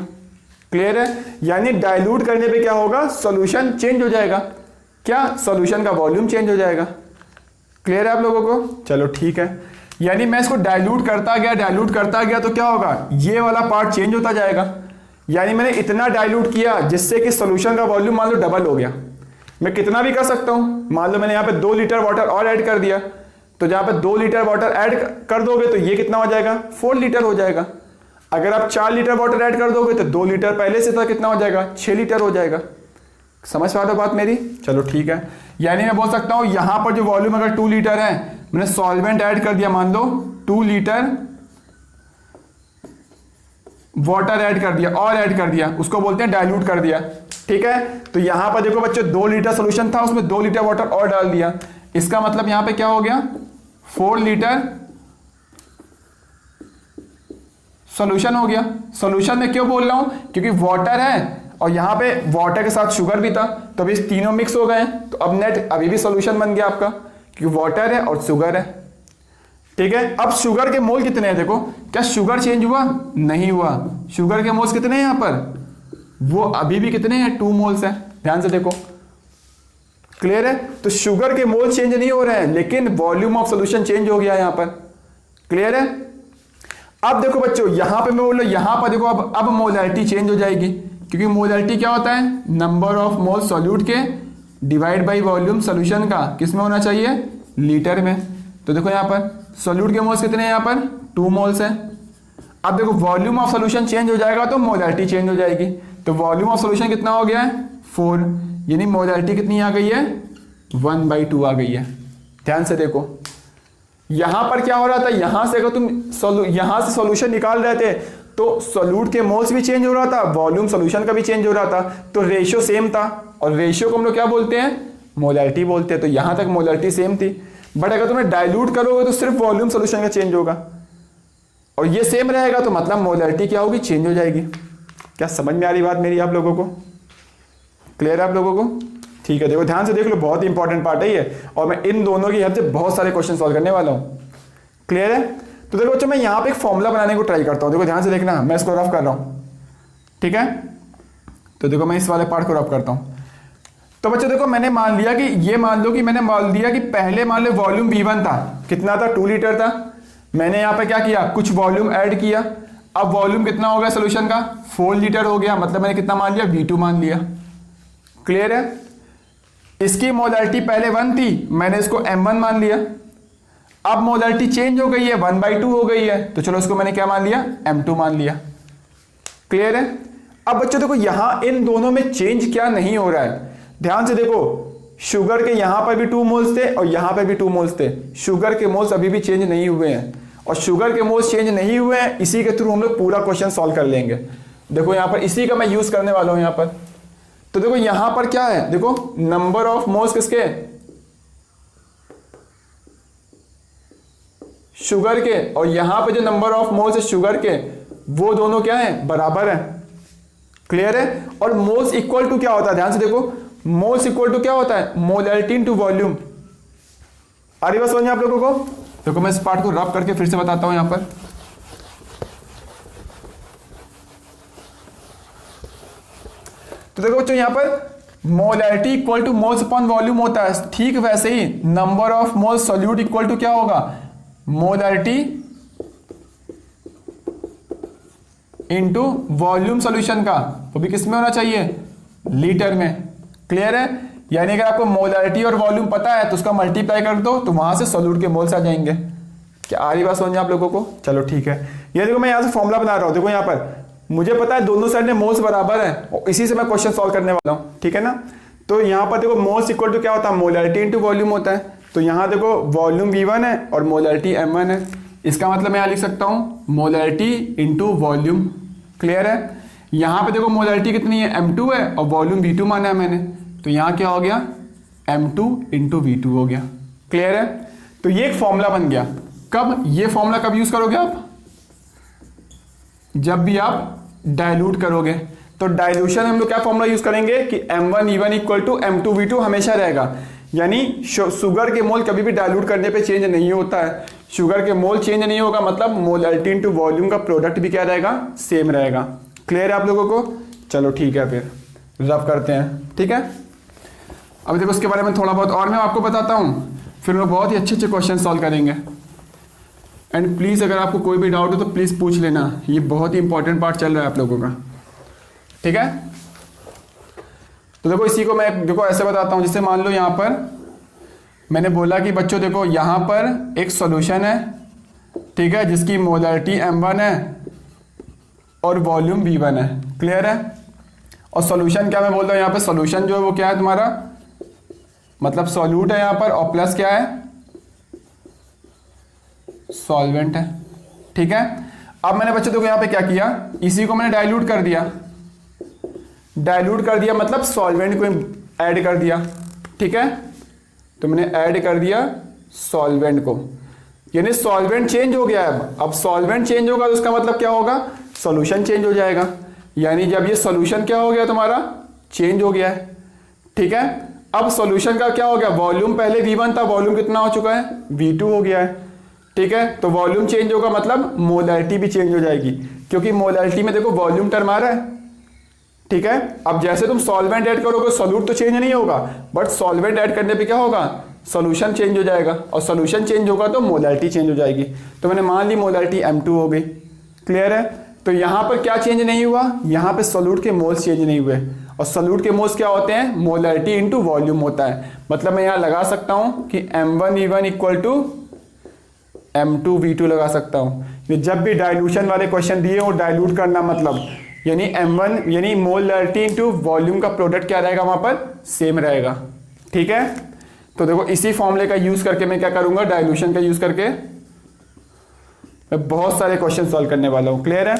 क्लियर है। यानी डाइल्यूट करने पे क्या होगा, सॉल्यूशन चेंज हो जाएगा, क्या, सॉल्यूशन का वॉल्यूम चेंज हो जाएगा। क्लियर है आप लोगों को। चलो ठीक है। यानी मैं इसको डाइल्यूट करता गया तो क्या होगा, ये वाला पार्ट चेंज होता जाएगा। यानी मैंने इतना डाइल्यूट किया जिससे कि सॉल्यूशन का वॉल्यूम मान लो डबल हो गया। मैं कितना भी कर सकता हूं, मान लो मैंने यहाँ पे 2 लीटर वाटर और ऐड कर दिया, तो जहां पे 2 लीटर वाटर ऐड कर दोगे तो ये कितना हो जाएगा, 4 लीटर हो जाएगा। अगर आप 4 लीटर वाटर ऐड कर दोगे तो 2 लीटर पहले से था, कितना हो जाएगा, 6 लीटर हो जाएगा। समझ पा रहे हो बात मेरी। चलो ठीक है। यानी मैं बोल सकता हूं यहां पर जो वॉल्यूम अगर 2 लीटर है, मैंने सॉल्वेंट ऐड कर दिया, मान लो 2 लीटर वाटर ऐड कर दिया और ऐड कर दिया, उसको बोलते हैं डाइल्यूट कर दिया। ठीक है। तो यहां पर देखो बच्चों 2 लीटर सोल्यूशन था, उसमें 2 लीटर वाटर और डाल दिया, इसका मतलब यहां पे क्या हो गया, 4 लीटर सॉल्यूशन हो गया। सॉल्यूशन में क्यों बोल रहा हूं, क्योंकि वाटर है और यहां पे वाटर के साथ शुगर भी था, तो अभी तीनों मिक्स हो गए हैं, तो अब नेट अभी भी सॉल्यूशन बन गया आपका, क्योंकि वाटर है और शुगर है। ठीक है। अब शुगर के मोल कितने हैं, देखो क्या शुगर चेंज हुआ, नहीं हुआ। शुगर के मोल्स कितने हैं यहां पर, वो अभी भी कितने हैं, 2 मोल्स हैं। ध्यान से देखो। क्लियर है। तो शुगर के मोल चेंज नहीं हो रहे हैं, लेकिन वॉल्यूम ऑफ सॉल्यूशन चेंज हो गया यहां पर। क्लियर है। अब देखो बच्चों यहां पे मैं बोल रहा हूं, यहां पर देखो अब मोलैरिटी चेंज हो जाएगी, क्योंकि मोलैरिटी क्या होता है, नंबर ऑफ मोल सॉल्यूट के डिवाइड बाई वॉल्यूम सॉल्यूशन का, किस में होना चाहिए, लीटर में। तो देखो यहां पर सॉल्यूट के मोल्स कितने हैं, यहां पर 2 मोल्स हैं। अब देखो वॉल्यूम ऑफ सॉल्यूशन चेंज हो जाएगा तो मोलैरिटी चेंज हो जाएगी। तो वॉल्यूम ऑफ सॉल्यूशन कितना हो गया है, 4, यानी मोलैरिटी कितनी आ गई है, 1/2 आ गई है। ध्यान से देखो यहां पर क्या हो रहा था, यहां से अगर तुम यहां से सॉल्यूशन निकाल रहे थे तो सॉल्यूट के मोल्स भी चेंज हो रहा था, वॉल्यूम सॉल्यूशन का भी चेंज हो रहा था, तो रेशियो सेम था, और रेशियो को हम लोग क्या बोलते हैं, मोलैरिटी बोलते हैं। तो यहां तक मोलैरिटी सेम थी, बट अगर तुम्हें डाइल्यूट करोगे तो सिर्फ वॉल्यूम सॉल्यूशन का चेंज होगा, और ये सेम रहेगा तो मतलब मोलैरिटी क्या होगी, चेंज हो जाएगी। क्या समझ में आ रही बात मेरी आप लोगों को। क्लियर है आप लोगों को। ठीक है। देखो ध्यान से देख लो, बहुत ही इंपॉर्टेंट पार्ट है ये, और मैं इन दोनों की हेल्प से बहुत सारे क्वेश्चन सॉल्व करने वाला हूं। क्लियर है। तो देखो बच्चों मैं यहां पे एक फॉर्मूला बनाने को ट्राई करता हूं, देखो ध्यान से देखना, मैं इसको रफ कर रहा हूं। ठीक है। तो देखो मैं इस वाले पार्ट को रफ करता हूं। तो बच्चों देखो मैंने मान लिया कि ये मान लो कि मैंने मान लिया कि पहले मान लो वॉल्यूम V1 था, कितना था, 2 लीटर था। मैंने यहां पे क्या किया, कुछ वॉल्यूम ऐड किया, अब वॉल्यूम कितना हो गया सोल्यूशन का, 4 लीटर हो गया, मतलब मैंने कितना मान लिया, V2 मान लिया। क्लियर है। इसकी मोलैरिटी पहले 1 थी, मैंने इसको M1 मान लिया। अब मोलैरिटी चेंज हो गई है, 1/2 हो गई है, तो चलो इसको मैंने क्या मान लिया, M2 मान लिया। क्लियर है। अब बच्चों देखो यहां इन दोनों में चेंज क्या नहीं हो रहा है, ध्यान से देखो, शुगर के यहां पर भी 2 मोल्स थे और यहां पर भी 2 मोल्स थे। शुगर के मोल्स अभी भी चेंज नहीं हुए हैं, और शुगर के मोल्स चेंज नहीं हुए हैं, इसी के थ्रू हम लोग पूरा क्वेश्चन सॉल्व कर लेंगे। देखो यहां पर इसी का मैं यूज करने वाला हूं यहां पर। तो देखो यहां पर क्या है, देखो नंबर ऑफ मोल्स किसके, शुगर के, और यहां पे जो नंबर ऑफ मोल्स है शुगर के, वो दोनों क्या है, बराबर है। क्लियर है। और मोल्स इक्वल टू क्या होता है, ध्यान से देखो, मोल्स इक्वल टू क्या होता है, मोलैरिटी इनटू वॉल्यूम। आ रही बात समझ में आप लोगों को। देखो मैं इस पार्ट को रब करके फिर से बताता हूं यहां पर। तो देखो बच्चों यहां पर molarity equal to moles upon volume होता है, ठीक वैसे ही number of moles solute equal to क्या होगा, मोलैरिटी इनटू वॉल्यूम सॉल्यूशन का, वो भी किस में होना चाहिए, लीटर में। क्लियर है। यानी अगर आपको मोलैरिटी और वॉल्यूम पता है तो उसका मल्टीप्लाई कर दो तो वहां से सॉल्यूट के मोल्स आ जाएंगे। क्या आ रही बात समझ आप लोगों को। चलो ठीक है। ये देखो मैं यहां से फॉर्मूला बना रहा हूं। देखो यहां पर मुझे पता है दोनों साइड में मोल्स बराबर है और इसी से मैं क्वेश्चन सॉल्व करने वाला हूं, ठीक है ना। तो यहां पर देखो मोल्स इक्वल टू क्या होता है, मोलैरिटी इनटू वॉल्यूम होता है। तो यहां देखो वॉल्यूम V1 है और मोलैरिटी M1 है। इसका मतलब मैं यहां लिख सकता हूं मोलैरिटी इनटू वॉल्यूम। क्लियर है। यहां पे देखो मोलैरिटी कितनी है, M2 है, और वॉल्यूम V2 माना है मैंने, तो यहां क्या हो गया, M2 इंटू V2 हो गया। क्लियर है। तो ये एक फॉर्मूला बन गया। कब ये फॉर्मूला कब यूज करोगे आप, जब भी आप डाइल्यूट करोगे। तो डाइल्यूशन हम लोग क्या फॉर्मूला यूज करेंगे कि M1E1 equal to M2 V2 हमेशा रहेगा। यानी शुगर के मोल कभी भी डाइल्यूट करने पे चेंज नहीं होता है। शुगर के मोल चेंज नहीं होगा, मतलब मोलैरिटी इनटू वॉल्यूम का प्रोडक्ट भी क्या रहेगा, सेम रहेगा। क्लियर है आप लोगों को। चलो ठीक है, फिर रब करते हैं। ठीक है। अब देखो उसके बारे में थोड़ा बहुत और मैं आपको बताता हूं, फिर हम लोग बहुत ही अच्छे अच्छे क्वेश्चन सॉल्व करेंगे। एंड प्लीज अगर आपको कोई भी डाउट हो तो प्लीज पूछ लेना, ये बहुत ही इंपॉर्टेंट पार्ट चल रहा है आप लोगों का। ठीक है। तो देखो इसी को मैं देखो ऐसे बताता हूं, जैसे मान लो यहां पर मैंने बोला कि बच्चों देखो यहां पर एक सॉल्यूशन है, ठीक है, जिसकी मोलैरिटी M1 है और वॉल्यूम V1 है। क्लियर है। और सॉल्यूशन क्या मैं बोल रहा हूं, यहां पे सॉल्यूशन जो है वो क्या है तुम्हारा, मतलब सॉल्यूट है यहां पर, और प्लस क्या है, सॉल्वेंट है। ठीक है। अब मैंने बच्चों देखो यहां पे क्या किया, इसी को मैंने डाइल्यूट कर दिया। डाइल्यूट कर दिया मतलब सॉल्वेंट को ऐड कर दिया। ठीक है। तो मैंने ऐड कर दिया सॉल्वेंट को, यानी सॉल्वेंट चेंज हो गया है। अब सॉल्वेंट चेंज होगा तो उसका मतलब क्या होगा, सॉल्यूशन चेंज हो जाएगा। यानी जब ये सॉल्यूशन क्या हो गया तुम्हारा, चेंज हो गया है। ठीक है। अब सॉल्यूशन का क्या हो गया, वॉल्यूम पहले V1 था, वॉल्यूम कितना हो चुका है, V2 हो गया है। ठीक है। तो वॉल्यूम चेंज होगा मतलब मोलैरिटी भी चेंज हो जाएगी, क्योंकि मोलैरिटी में देखो वॉल्यूम टर्म आ रहा है। ठीक है। अब जैसे तुम सॉल्वेंट ऐड करोगे सॉल्यूट तो चेंज नहीं होगा, बट सॉल्वेंट ऐड करने पे क्या होगा, सॉल्यूशन चेंज हो जाएगा, और सॉल्यूशन चेंज होगा तो मोलैरिटी चेंज हो जाएगी। तो मैंने मान ली मोलैरिटी M2 हो गई। क्लियर है। तो यहां पर क्या चेंज नहीं हुआ, यहां पे सॉल्यूट के मोल्स चेंज नहीं हुए, और सॉल्यूट के मोल्स क्या होते हैं, मोलैरिटी इनटू वॉल्यूम होता है। मतलब मैं यहां लगा सकता हूं कि M1E1 equal to M2 V2 लगा सकता हूं। जब भी डाइल्यूशन वाले क्वेश्चन दिए हो, डाइल्यूट करना मतलब यानी M1 यानी मोलैरिटी इनटू वॉल्यूम का प्रोडक्ट क्या रहेगा, वहां पर सेम रहेगा। ठीक है। तो देखो इसी फॉर्मूले का यूज करके मैं क्या करूंगा, डाइल्यूशन का यूज करके मैं बहुत सारे क्वेश्चन सॉल्व करने वाला हूं। क्लियर है।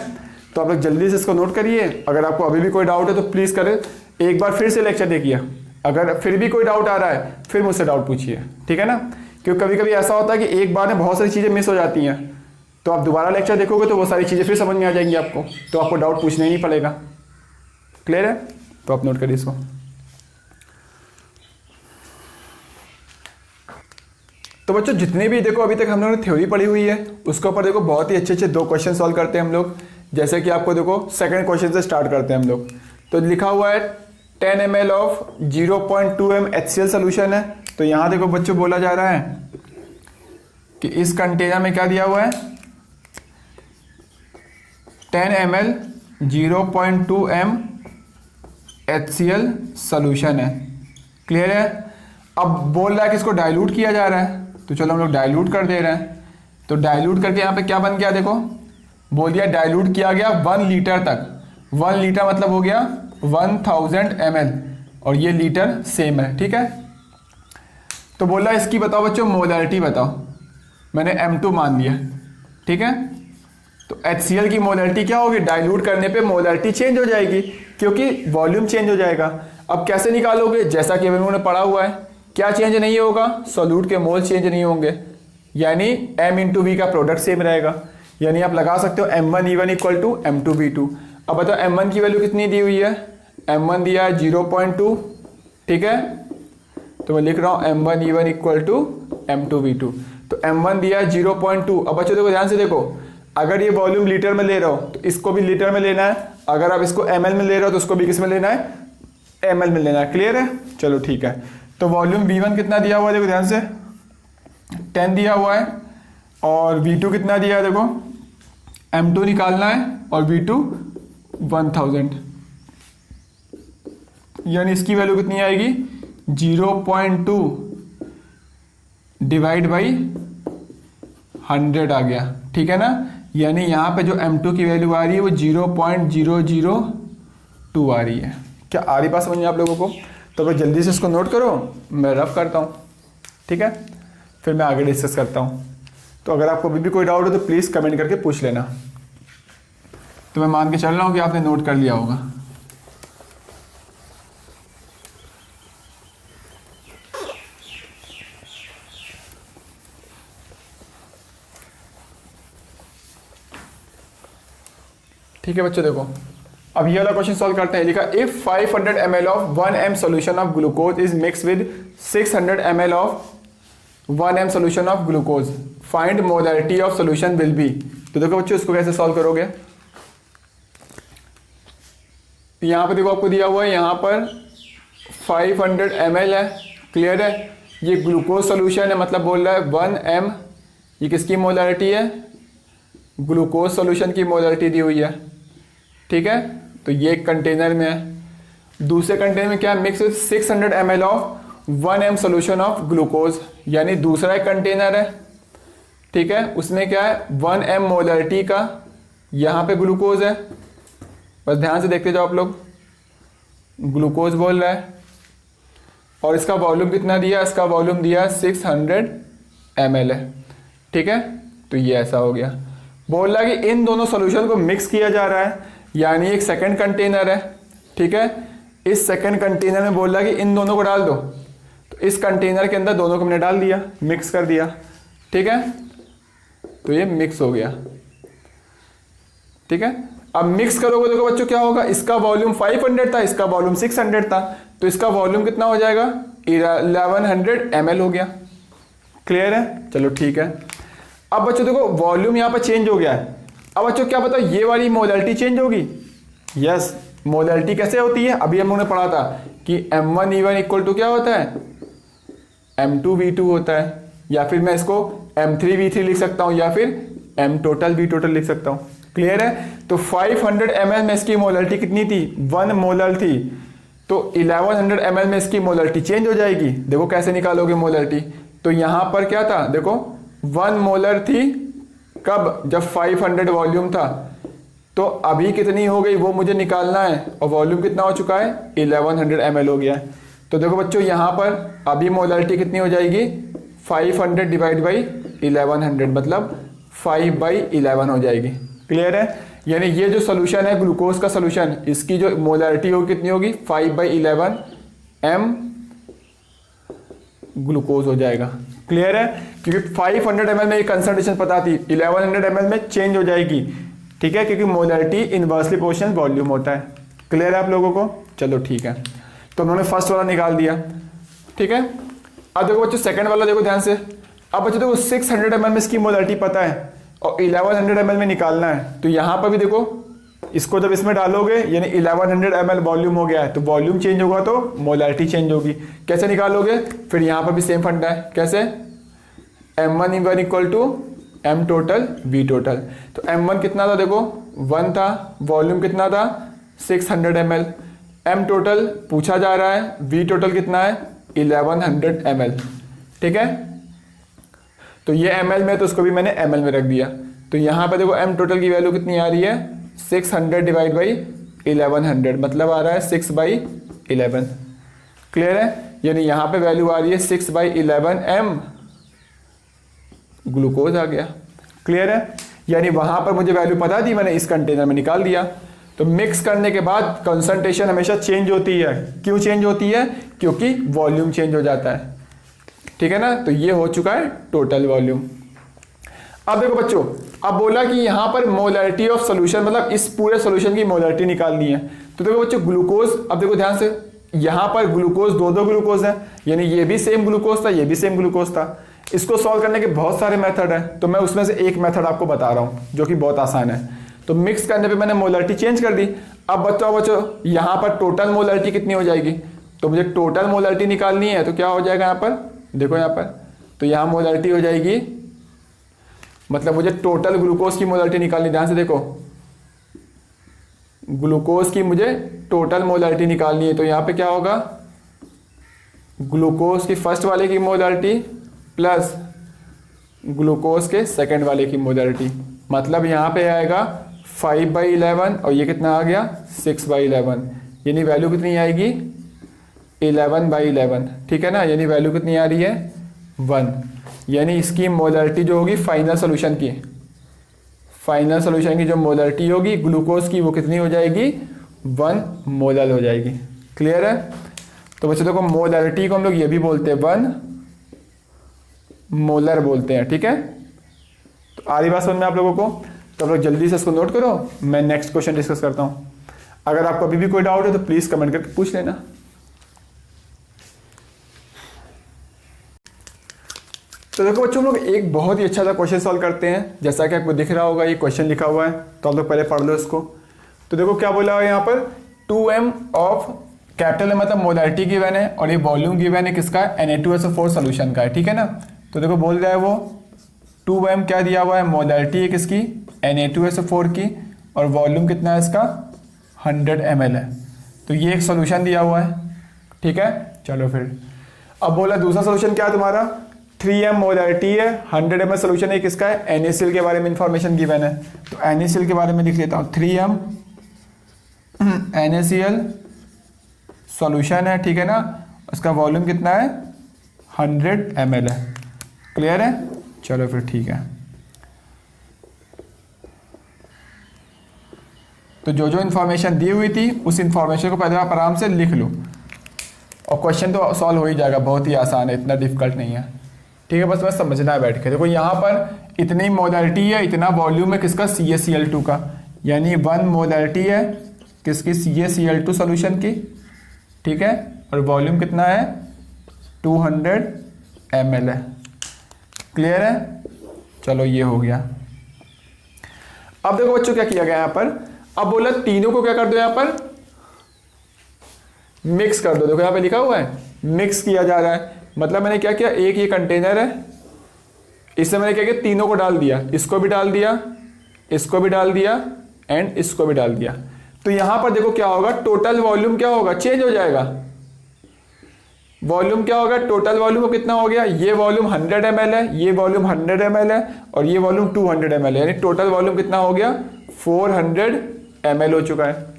तो आप लोग जल्दी से इसको नोट करिए। अगर आपको अभी भी कोई डाउट है तो प्लीज करें, एक बार फिर से लेक्चर देखिए। अगर फिर भी कोई डाउट आ रहा है फिर मुझसे डाउट पूछिए। ठीक है ना। क्योंकि कभी कभी ऐसा होता है कि एक बार में बहुत सारी चीजें मिस हो जाती हैं, तो आप दोबारा लेक्चर देखोगे तो वो सारी चीजें फिर समझ में आ जाएंगी आपको, तो आपको डाउट पूछना ही नहीं पड़ेगा। क्लियर है। तो आप नोट करिए इसको। तो बच्चों जितने भी देखो अभी तक हम लोगों ने थ्योरी पढ़ी हुई है उसके ऊपर देखो बहुत ही अच्छे अच्छे 2 क्वेश्चन सॉल्व करते हैं हम लोग। जैसे कि आपको देखो सेकंड क्वेश्चन से स्टार्ट करते हैं हम लोग। तो लिखा हुआ है 10 ml of 0.2 m HCl solution है। तो यहां देखो बच्चों बोला जा रहा है कि इस कंटेनर में क्या दिया हुआ है, 10 ml 0.2 m HCl सोल्यूशन है। क्लियर है। अब बोल रहा है कि इसको डाइल्यूट किया जा रहा है, तो चलो हम लोग डाइल्यूट कर दे रहे हैं। तो डाइल्यूट करके यहाँ पे क्या बन गया, देखो बोल दिया डाइल्यूट किया गया 1 लीटर तक। 1 लीटर मतलब हो गया 1000 ml, और ये लीटर सेम है। ठीक है। तो बोला इसकी बताओ बच्चों मोलैरिटी बताओ, मैंने M2 मान लिया, ठीक है। तो HCl की मोलैरिटी क्या होगी, डाइल्यूट करने पे मोलैरिटी चेंज हो जाएगी क्योंकि वॉल्यूम चेंज हो जाएगा। अब कैसे निकालोगे, जैसा कि अभी उन्होंने पढ़ा हुआ है, क्या चेंज नहीं होगा, सॉल्यूट के मोल चेंज नहीं होंगे, यानी M इंटू वी का प्रोडक्ट सेम रहेगा। यानी आप लगा सकते हो M1E1 इक्वल टू M2V2। अब बताओ M1 की वैल्यू कितनी दी हुई है, M1 दिया है 0.2, ठीक है। तो मैं लिख रहा हूँ M1E1 इक्वल टू M2V2। तो M1 दिया है 0.2। अब बच्चों देखो ध्यान से देखो, अगर ये वॉल्यूम लीटर में ले रहा हो तो इसको भी लीटर में लेना है, अगर आप इसको ml में ले रहे हो तो उसको भी किस में लेना है, ml में लेना है। क्लियर है, चलो ठीक है। तो वॉल्यूम V1 कितना दिया हुआ है, देखो ध्यान से 10 दिया हुआ है, और V2 कितना दिया है, देखो M2 निकालना है और V2 1000, यानी इसकी वैल्यू कितनी आएगी 0.2 डिवाइड बाई 100 आ गया, ठीक है ना। यानी यहाँ पे जो M2 की वैल्यू आ रही है वो 0.002 आ रही है। क्या आ रही बात समझ में आप लोगों को? तो भाई जल्दी से इसको नोट करो, मैं रफ करता हूँ, ठीक है, फिर मैं आगे डिस्कस करता हूँ। तो अगर आपको अभी भी कोई डाउट हो तो प्लीज़ कमेंट करके पूछ लेना। तो मैं मान के चल रहा हूँ कि आपने नोट कर लिया होगा। ठीक है बच्चों, देखो अब ये वाला क्वेश्चन सॉल्व करते हैं। लिखा if 500 ml of 1 m solution of glucose is mix with 600 ml of 1 m solution of glucose, find molarity of solution will be. तो देखो बच्चों इसको कैसे सॉल्व करोगे, यहाँ पर देखो आपको दिया हुआ है, यहाँ पर 500 ml है, क्लियर है। ये ग्लूकोज सोल्यूशन है, मतलब बोल रहा है 1 m, ये किसकी मोलैरिटी है, ग्लूकोज सोल्यूशन की मोलैरिटी दी हुई है, ठीक है। तो ये एक कंटेनर में है, दूसरे कंटेनर में क्या है, mix with 600 ml of 1 m solution of glucose, यानी दूसरा एक कंटेनर है, ठीक है। उसमें क्या है 1 m मोलैरिटी का, यहाँ पे ग्लूकोज है, बस ध्यान से देखते जाओ आप लोग, ग्लूकोज बोल रहा है, और इसका वॉल्यूम कितना दिया, इसका वॉल्यूम दिया 600 ml है, ठीक है। तो ये ऐसा हो गया। बोल रहा है कि इन दोनों सॉल्यूशन को मिक्स किया जा रहा है, यानी एक सेकंड कंटेनर है, ठीक है। इस सेकंड कंटेनर में बोल रहा है कि इन दोनों को डाल दो, तो इस कंटेनर के अंदर दोनों को हमने डाल दिया, मिक्स कर दिया, ठीक है। तो ये मिक्स हो गया, ठीक है। अब मिक्स करोगे देखो बच्चों क्या होगा, इसका वॉल्यूम 500 था, इसका वॉल्यूम 600 था, तो इसका वॉल्यूम कितना हो जाएगा 1100 ml हो गया, क्लियर है, चलो ठीक है। अब बच्चों देखो वॉल्यूम यहाँ पर चेंज हो गया है। अब बच्चों क्या पता ये वाली मोलैरिटी चेंज होगी, यस। मोलैरिटी कैसे होती है, अभी हम लोगों ने पढ़ा था कि M1E1 इक्वल टू क्या होता है, M2V2 होता है, या फिर मैं इसको M3V3 लिख सकता हूँ, या फिर M टोटल V टोटल लिख सकता हूँ, क्लियर है। तो 500 ml में इसकी मोलैरिटी कितनी थी, 1 मोलर थी, तो 1100 ml में इसकी मोलैरिटी चेंज हो जाएगी। देखो कैसे निकालोगे मोलैरिटी, तो यहाँ पर क्या था, देखो 1 मोलर थी कब, जब 500 वॉल्यूम था, तो अभी कितनी हो गई वो मुझे निकालना है, और वॉल्यूम कितना हो चुका है 1100 ml हो गया है। तो देखो बच्चों यहाँ पर अभी मोलैरिटी कितनी हो जाएगी 500 डिवाइड बाई 1100, मतलब 5/11 हो जाएगी, क्लियर है। यानी ये जो सोल्यूशन है ग्लूकोज का सोल्यूशन, इसकी जो मोलैरिटी होगी कितनी होगी 5/11 m ग्लूकोज हो जाएगा, क्लियर है। क्योंकि 500 ml में ये कंसंट्रेशन पता थी, 1100 ml में चेंज हो जाएगी, ठीक है, क्योंकि मोलैरिटी इनवर्सली प्रोपोर्शनल वॉल्यूम होता है, क्लियर है आप लोगों को, चलो ठीक है। तो उन्होंने फर्स्ट वाला निकाल दिया, ठीक है। अब देखो बच्चों सेकंड वाला देखो ध्यान से। अब बच्चों देखो 600 ml में इसकी मोलैरिटी पता है और 1100 ml में निकालना है, तो यहाँ पर भी देखो इसको जब इसमें डालोगे यानी 1100 ml वॉल्यूम हो गया है, तो वॉल्यूम चेंज होगा तो मोलैरिटी चेंज होगी। कैसे निकालोगे, फिर यहाँ पर भी सेम फंडा है, कैसे, M1E1 equal to M total V total. तो M1 कितना था देखो 1 था, वॉल्यूम कितना था 600 ml, M टोटल पूछा जा रहा है, V टोटल कितना है 1100 ml, ठीक है। तो ये ml में, तो उसको भी मैंने ml में रख दिया। तो यहाँ पे देखो M टोटल की वैल्यू कितनी आ रही है 600 डिवाइड बाई 1100, मतलब आ रहा है 6/11, क्लियर है, यानी यहाँ पे वैल्यू आ रही है 6/11 m ग्लूकोज आ गया। क्लियर है, यानी वहां पर मुझे वैल्यू पता थी, मैंने इस कंटेनर में निकाल दिया। तो मिक्स करने के बाद कंसंट्रेशन हमेशा चेंज होती है। क्यों चेंज होती है? क्योंकि वॉल्यूम चेंज हो जाता है। ठीक है ना, तो ये हो चुका है टोटल वॉल्यूम। अब देखो बच्चों, अब बोला कि यहां पर मोलैरिटी ऑफ सोल्यूशन, मतलब इस पूरे सोल्यूशन की मोलैरिटी निकालनी है। तो देखो बच्चों, ग्लूकोज, अब देखो ध्यान से, यहां पर ग्लूकोज दो ग्लूकोज है, यानी ये भी सेम ग्लूकोज था, ये भी सेम ग्लूकोज था। इसको सॉल्व करने के बहुत सारे मेथड हैं, तो मैं उसमें से एक मेथड आपको बता रहा हूं जो कि बहुत आसान है। तो मिक्स करने पे मैंने मोलैरिटी चेंज कर दी। अब बच्चों यहां पर टोटल मोलैरिटी कितनी हो जाएगी? तो मुझे टोटल मोलैरिटी निकालनी है, तो क्या हो जाएगा यहां पर? देखो यहां पर, तो यहां मोलैरिटी हो जाएगी, मतलब मुझे टोटल ग्लूकोज की मोलैरिटी निकालनी। ध्यान से देखो, ग्लूकोज की मुझे टोटल मोलैरिटी निकालनी है। तो यहां पे क्या होगा? ग्लूकोज की फर्स्ट वाले की मोलैरिटी प्लस ग्लूकोज के सेकंड वाले की मोलैरिटी, मतलब यहां पे आएगा 5/11 और ये कितना आ गया? 6/11, यानी वैल्यू कितनी आएगी? 11/11। ठीक है ना, यानी वैल्यू कितनी आ रही है? 1। यानी इसकी मोलैरिटी जो होगी फाइनल सोल्यूशन की, फाइनल सोल्यूशन की जो मोलैरिटी होगी ग्लूकोज की, वो कितनी हो जाएगी? 1 मोलर हो जाएगी। क्लियर है? तो बच्चों देखो, मोलैरिटी को हम लोग ये भी बोलते हैं 1 मोलर बोलते हैं। ठीक है, तो आ रही बात समझ में आप लोगों को? तो आप लोग जल्दी से इसको नोट करो, मैं नेक्स्ट क्वेश्चन डिस्कस करता हूं। अगर आपको अभी भी कोई डाउट है तो प्लीज कमेंट करके पूछ लेना। तो देखो बच्चों, हम लोग एक बहुत ही अच्छा सा क्वेश्चन सॉल्व करते हैं। जैसा कि आपको दिख रहा होगा, ये क्वेश्चन लिखा हुआ है, तो आप लोग पहले पढ़ लो इसको। तो देखो क्या बोला हुआ है यहाँ पर, 2m ऑफ कैपिटल है, मतलब मोलैरिटी गिवन है, और ये वॉल्यूम गिवन है किसका? Na2SO4 सोल्यूशन का है। ठीक है ना, तो देखो बोल रहा है वो 2m क्या दिया हुआ है? मोलैरिटी है किसकी? Na2SO4 की, और वॉल्यूम कितना है इसका? 100 ml है। तो ये एक सोल्यूशन दिया हुआ है। ठीक है, चलो फिर अब बोला दूसरा सोल्यूशन क्या है तुम्हारा? 3m मोलैरिटी है, 100 ml सोल्यूशन है, किसका है? NaCl के बारे में इंफॉर्मेशन गिवन है। तो NaCl के बारे में लिख लेता हूँ, 3m NaCl सॉल्यूशन है। ठीक है ना, उसका वॉल्यूम कितना है? 100 ml है। क्लियर है? चलो फिर ठीक है। तो जो जो इन्फॉर्मेशन दी हुई थी उस इन्फॉर्मेशन को पहले आप आराम से लिख लो, और क्वेश्चन तो सॉल्व हो ही जाएगा, बहुत ही आसान है, इतना डिफिकल्ट नहीं है। ठीक है, बस मैं समझना है बैठ के। देखो यहाँ पर इतनी मोलैरिटी है, इतना वॉल्यूम है किसका? CaCl2 का, यानी 1 मोलैरिटी है किसकी? CaCl2 सॉल्यूशन की। ठीक है, और वॉल्यूम कितना है? 200 ml है। क्लियर है? चलो ये हो गया। अब देखो बच्चों क्या किया गया यहाँ पर, अब बोला तीनों को क्या कर दो, यहाँ पर मिक्स कर दो। देखो यहाँ पे लिखा हुआ है मिक्स किया जा रहा है, मतलब मैंने क्या किया, एक ये कंटेनर है, इससे मैंने क्या किया, तीनों को डाल दिया, इसको भी डाल दिया, इसको भी डाल दिया, एंड इसको भी डाल दिया। तो यहां पर देखो क्या होगा, टोटल वॉल्यूम क्या होगा? चेंज हो जाएगा। वॉल्यूम क्या होगा? टोटल वॉल्यूम कितना हो गया? ये वॉल्यूम 100 ml है, ये वॉल्यूम 100 ml है, और ये वॉल्यूम 200 ml है, यानी टोटल वॉल्यूम कितना हो गया? 400 ml हो चुका है।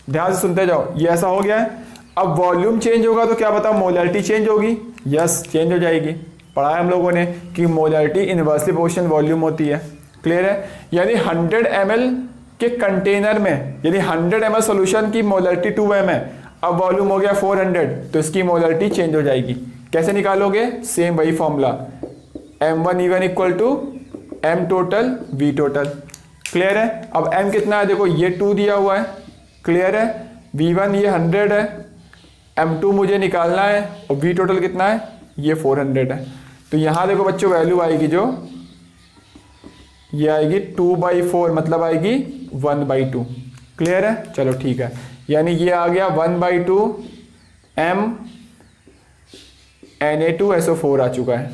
ध्यान से सुनते जाओ, ये ऐसा हो गया है। अब वॉल्यूम चेंज होगा तो क्या बताओ, मोलैरिटी चेंज होगी? यस, चेंज हो जाएगी। पढ़ा है हम लोगों ने कि मोलैरिटी इनवर्सली प्रोपोर्शनल वॉल्यूम होती है। क्लियर है? यानी 100 ml के कंटेनर में, यानी 100 ml सॉल्यूशन की मोलैरिटी 2m है, अब वॉल्यूम हो गया 400, तो इसकी मोलैरिटी चेंज हो जाएगी। कैसे निकालोगे? सेम वही formula, m1 equal to m total v total. Clear है? अब m कितना है? देखो ये 2 दिया हुआ है। क्लियर है? v1 ये 100 है, m2 मुझे निकालना है, और v टोटल कितना है? ये 400 है। तो यहां देखो बच्चों वैल्यू आएगी जो, ये आएगी 2/4, मतलब आएगी 1/2। क्लियर है? चलो ठीक है, यानी ये आ गया 1/2 m Na2SO4 आ चुका है।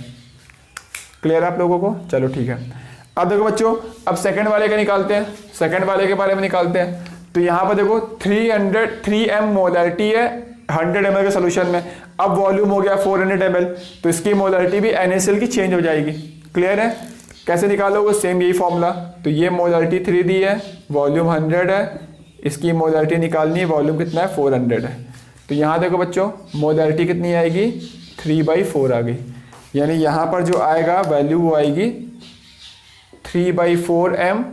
क्लियर आप लोगों को? चलो ठीक है। अब देखो बच्चों, अब सेकंड वाले का निकालते हैं, सेकंड वाले के बारे में निकालते हैं। तो यहां पर देखो 3m मोलैरिटी है 100 ml के सोल्यूशन में, अब वॉल्यूम हो गया 400 ml, तो इसकी मोलैरिटी भी NaCl की चेंज हो जाएगी। क्लियर है? कैसे निकालोगे? सेम यही फॉर्मूला। तो ये मोलैरिटी 3 दी है, वॉल्यूम 100 है, इसकी मोलैरिटी निकालनी है, वॉल्यूम कितना है? 400 है। तो यहाँ देखो बच्चों मोलैरिटी कितनी आएगी 3/4 आ गई, यानी यहाँ पर जो आएगा वैल्यू वो आएगी 3/4 m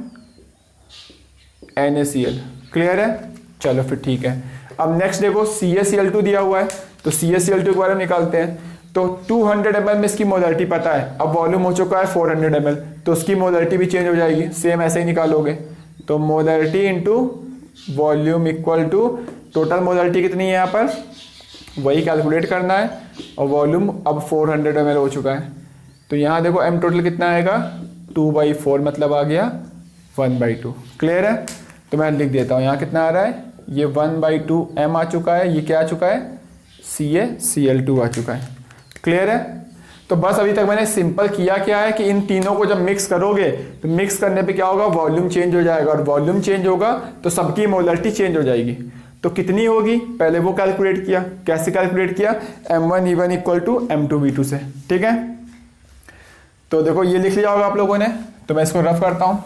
NaCl। क्लियर है? चलो फिर ठीक है। अब नेक्स्ट देखो CaCl2 दिया हुआ है, तो CaCl2 के बारे में निकालते हैं। तो 200 ml में इसकी मोलैरिटी पता है, अब वॉल्यूम हो चुका है 400 ml, तो उसकी मोलैरिटी भी चेंज हो जाएगी, सेम ऐसे ही निकालोगे। तो molarity into volume equal to total molarity कितनी है यहाँ पर वही कैलकुलेट करना है, और वॉल्यूम अब 400 ml हो चुका है। तो यहाँ देखो m टोटल कितना आएगा 2/4, मतलब आ गया 1/2। क्लियर है? तो मैं लिख देता हूँ यहाँ कितना आ रहा है, ये 1/2 m आ चुका है, ये क्या आ चुका है CaCl2 आ चुका है। क्लियर है? तो बस अभी तक मैंने सिंपल किया क्या है कि इन तीनों को जब मिक्स करोगे तो मिक्स करने पे क्या होगा, वॉल्यूम चेंज हो जाएगा, और वॉल्यूम चेंज होगा तो सबकी मोलैरिटी चेंज हो जाएगी। तो कितनी होगी पहले वो कैलकुलेट किया। कैसे कैलकुलेट किया, m1E1 इक्वल टू m2V2 से। ठीक है, तो देखो ये लिख लिया होगा आप लोगों ने, तो मैं इसको रफ करता हूं।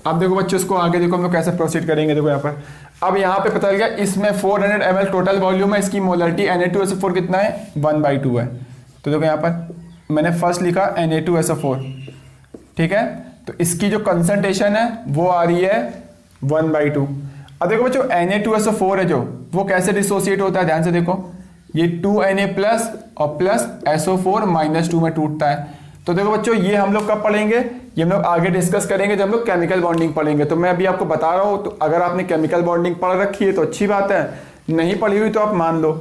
अब देखो बच्चों इसको आगे देखो हम लोग कैसे प्रोसीड करेंगे। देखो यहाँ पर अब यहाँ पे पता चल गया इसमें 400 ml टोटल वॉल्यूम है, इसकी मोलैरिटी Na2SO4 कितना है 1/2 है। तो देखो यहाँ पर मैंने फर्स्ट लिखा Na2SO4, ठीक है, तो इसकी जो कंसंट्रेशन है वो आ रही है 1/2। अब देखो बच्चों Na2SO4 है जो वो कैसे डिसोसिएट होता है, ध्यान से देखो, ये 2Na प्लस और प्लस SO4 -2 में टूटता है। तो देखो बच्चों ये हम लोग कब पढ़ेंगे, ये हम लोग आगे डिस्कस करेंगे जब हम लोग केमिकल बॉन्डिंग पढ़ेंगे। तो मैं अभी आपको बता रहा हूँ, तो अगर आपने केमिकल बॉन्डिंग पढ़ रखी है तो अच्छी बात है, नहीं पढ़ी हुई तो आप मान लो,